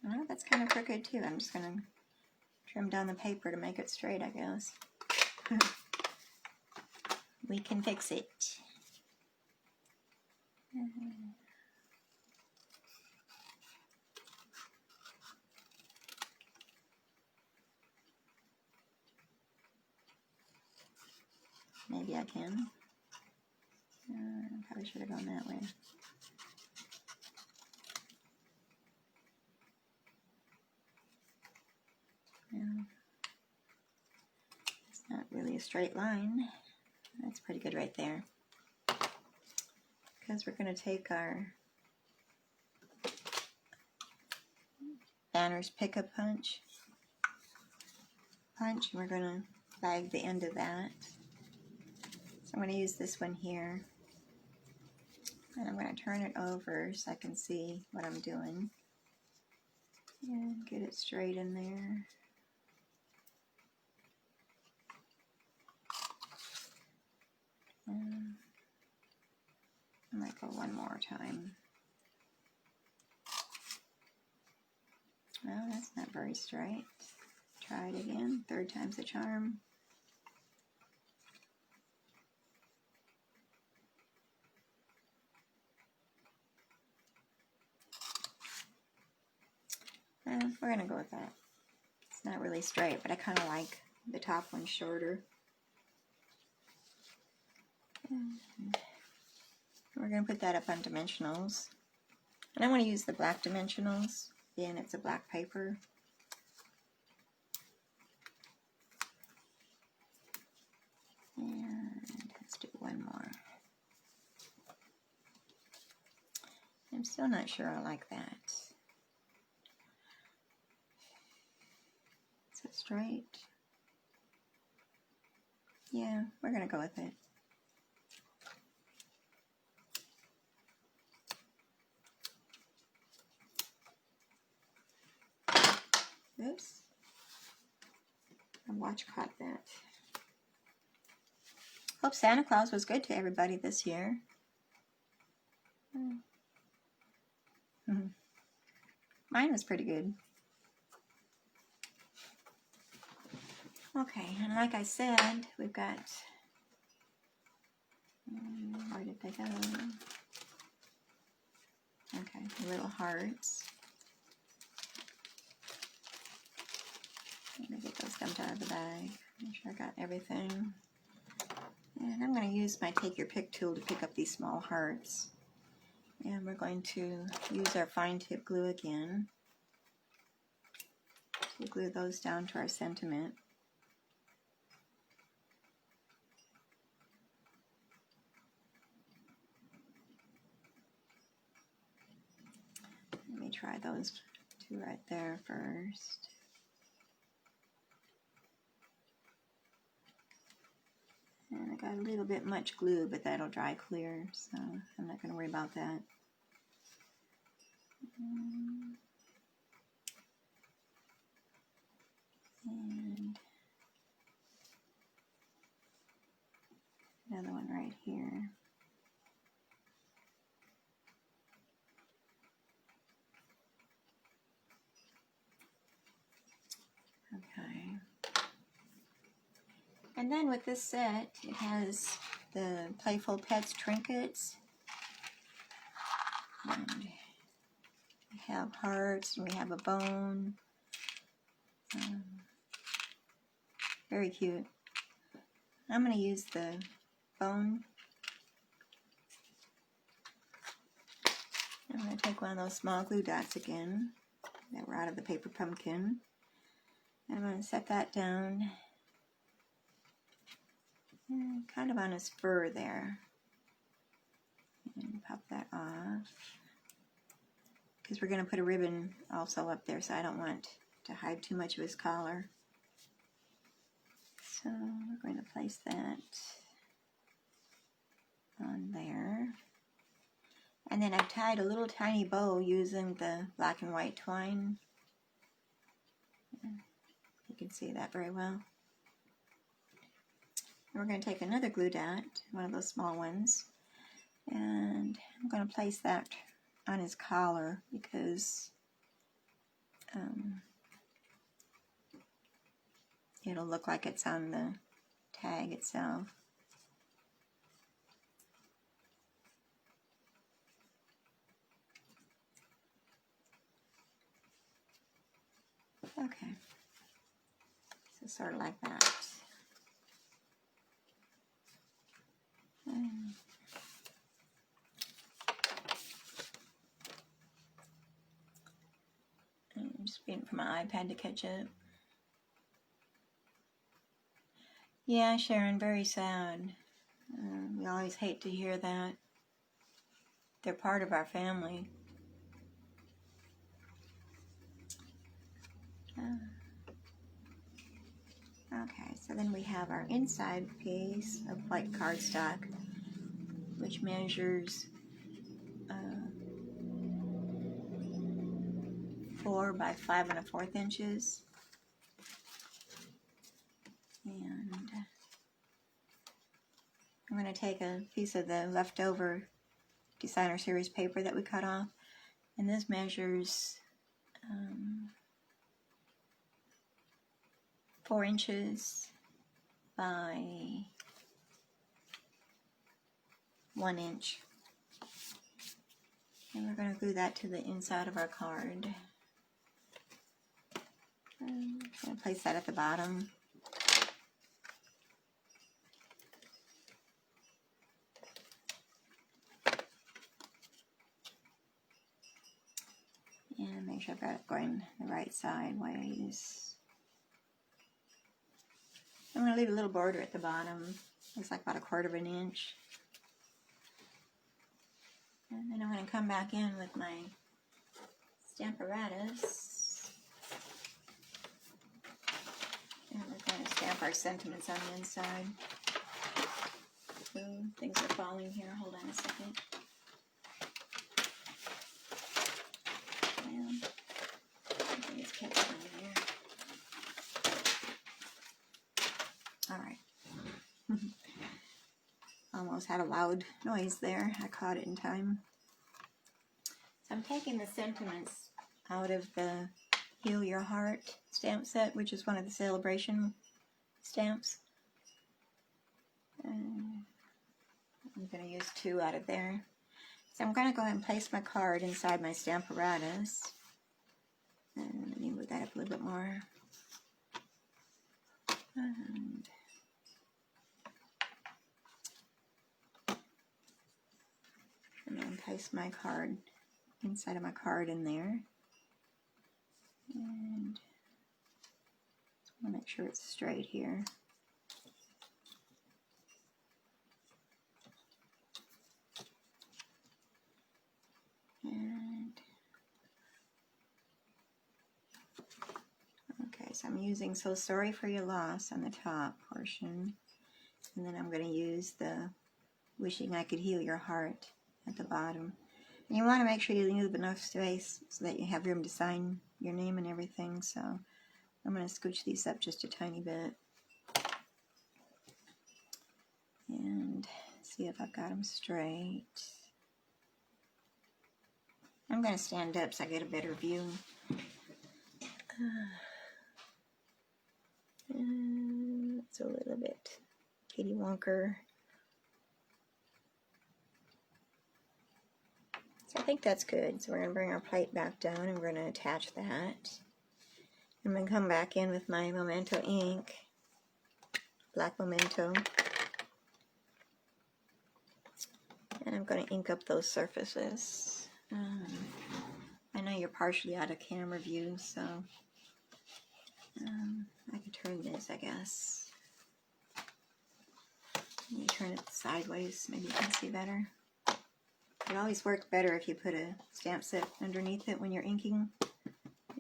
Well, that's kind of crooked too. I'm just going to trim down the paper to make it straight, I guess. We can fix it. Maybe I can. Probably should have gone that way. Yeah. It's not really a straight line. That's pretty good right there. Because we're going to take our Banner's Pick-a Punch, and we're going to bag the end of that. So I'm going to use this one here. And I'm going to turn it over so I can see what I'm doing. And get it straight in there. I might go one more time. Well, that's not very straight. Try it again. Third time's the charm. We're going to go with that. It's not really straight, but I kind of like the top one shorter. We're going to put that up on dimensionals. And I want to use the black dimensionals, being it's a black paper. And let's do one more. I'm still not sure I like that. Is it straight? Yeah, we're going to go with it. Oops. My watch caught that. Hope Santa Claus was good to everybody this year. Mine was pretty good. Okay, and like I said, we've got, where did they go? Okay, little hearts. Let me get those dumped out of the bag. Make sure I got everything. And I'm going to use my Take Your Pick tool to pick up these small hearts. And we're going to use our fine tip glue again to glue those down to our sentiment. Let me try those two right there first. And I got a little bit much glue, but that'll dry clear, so I'm not going to worry about that. And another one right here. Okay. And then with this set, it has the Playful Pets trinkets. And we have hearts, and we have a bone. Very cute. I'm going to use the bone. I'm going to take one of those small glue dots again that were out of the paper pumpkin. And I'm going to set that down kind of on his fur there. And pop that off. Because we're going to put a ribbon also up there, so I don't want to hide too much of his collar. So we're going to place that on there. And then I've tied a little tiny bow using the black and white twine. You can see that very well. And we're going to take another glue dot, one of those small ones, and I'm going to place that on his collar because it'll look like it's on the tag itself. Okay, so sort of like that. I'm just waiting for my iPad to catch up. Yeah, Sharon, very sad. We always hate to hear that. They're part of our family. Okay, so then we have our inside piece of white cardstock, which measures 4 by 5 1/4 inches. And I'm going to take a piece of the leftover designer series paper that we cut off, and this measures 4 inches by 1 inch. And we're going to glue that to the inside of our card. I'm going to place that at the bottom. And make sure I've got it going the right sideways. I'm going to leave a little border at the bottom. Looks like about 1/4 inch. And then I'm going to come back in with my Stamparatus. And we're going to stamp our sentiments on the inside. So things are falling here. Hold on a second. Well, I think it's catching on here. Alright. Almost had a loud noise there. I caught it in time. So I'm taking the sentiments out of the Heal Your Heart stamp set, which is one of the celebration stamps. I'm going to use 2 out of there. So I'm going to go ahead and place my card inside my Stamparatus. And let me move that up a little bit more. And then place my card inside of my card in there. And just want to make sure it's straight here. And okay, so I'm using So Sorry for Your Loss on the top portion. And then I'm going to use the Wishing I Could Heal Your Heart at the bottom. And you want to make sure you leave enough space so that you have room to sign your name and everything. So I'm going to scooch these up just a tiny bit. And see if I've got them straight. I'm going to stand up so I get a better view. It's a little bit Katie Wonker. So I think that's good. So we're going to bring our plate back down and we're going to attach that. I'm going to come back in with my Memento ink, black Memento. And I'm going to ink up those surfaces. I know you're partially out of camera view, so I can turn this, I guess. Let me turn it sideways, maybe you can see better. It always works better if you put a stamp set underneath it when you're inking.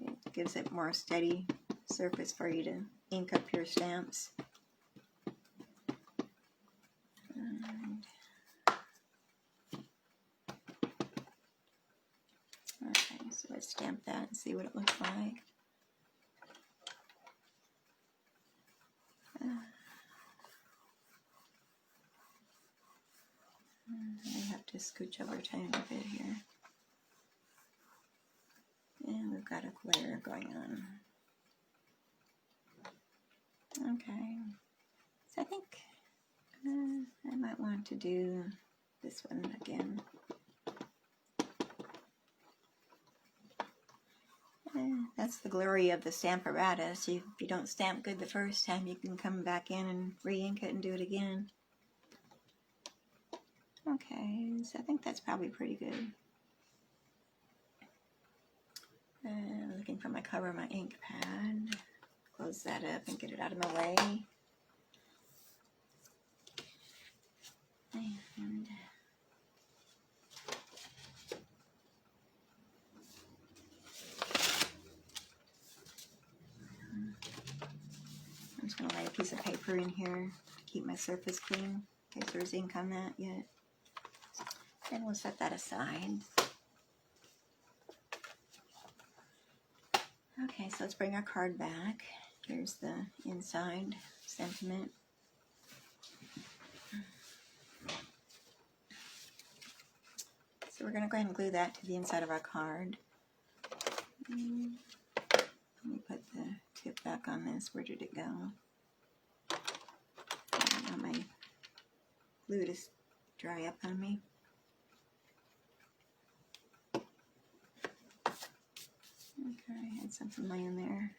It gives it more steady surface for you to ink up your stamps. And okay, so let's stamp that and see what it looks like. I have to scooch over a tiny bit here. And we've got a glare going on. Okay, so I think I might want to do this one again. That's the glory of the Stamparatus. If you don't stamp good the first time, you can come back in and re-ink it and do it again. Okay, so I think that's probably pretty good. Looking for my cover, my ink pad. Close that up and get it out of my way. And I'm just going to lay a piece of paper in here to keep my surface clean in case there's ink on that yet. Then we'll set that aside. Okay, so let's bring our card back. Here's the inside sentiment. So we're going to go ahead and glue that to the inside of our card. Let me put the tip back on this. Where did it go? I don't want my glue to dry up on me. Okay, I had something laying there.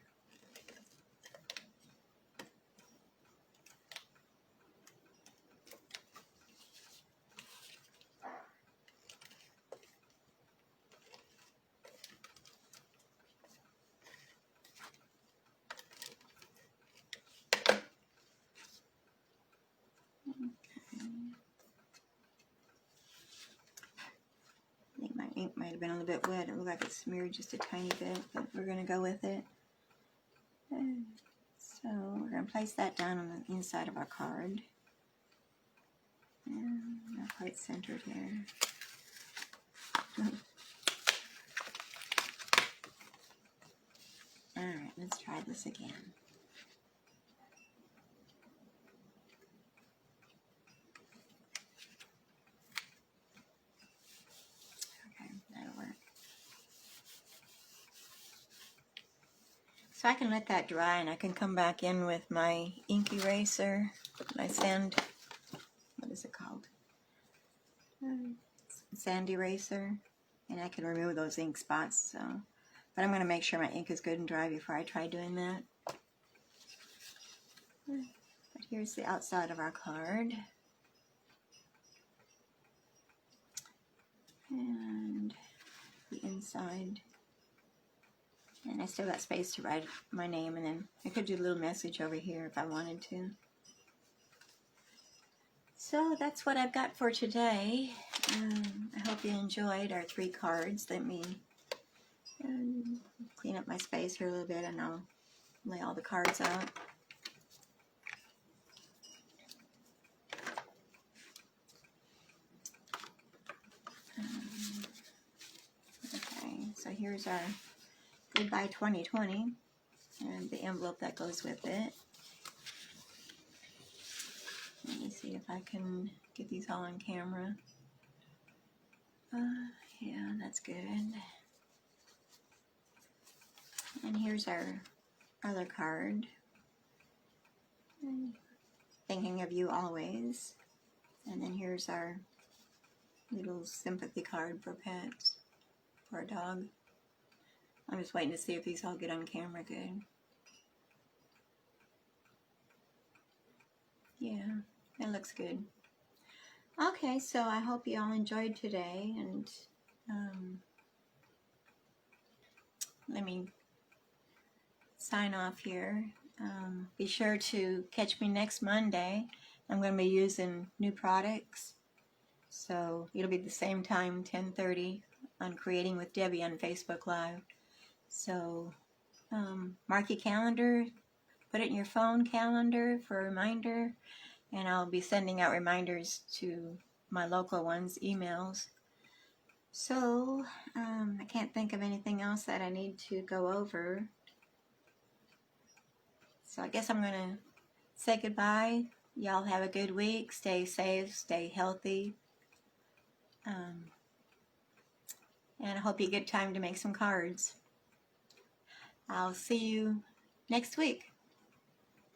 Ink might have been a little bit wet. It looked like it smeared just a tiny bit, but we're going to go with it. So we're going to place that down on the inside of our card. And not quite centered here. Alright, let's try this again. So I can let that dry and I can come back in with my ink eraser, my sand, what is it called? Sand eraser, and I can remove those ink spots. So, but I'm going to make sure my ink is good and dry before I try doing that. But here's the outside of our card. And the inside. And I still got space to write my name, and then I could do a little message over here if I wanted to. So that's what I've got for today. I hope you enjoyed our 3 cards. Let me clean up my space here a little bit and I'll lay all the cards out. Okay, so here's our Goodbye 2020 and the envelope that goes with it. Let me see if I can get these all on camera. Yeah, that's good. And here's our other card. Thinking of you always. And then here's our little sympathy card for pets, for a dog. I'm just waiting to see if these all get on camera good. Yeah, that looks good. Okay, so I hope you all enjoyed today, and let me sign off here. Be sure to catch me next Monday. I'm going to be using new products, so it'll be the same time, 10:30, on Creating with Debbie on Facebook Live. So Mark your calendar, put it in your phone calendar for a reminder, and I'll be sending out reminders to my local ones, emails. So, I can't think of anything else that I need to go over. So I guess I'm going to say goodbye. Y'all have a good week. Stay safe, stay healthy. And I hope you get time to make some cards. I'll see you next week.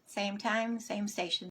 Same time, same station.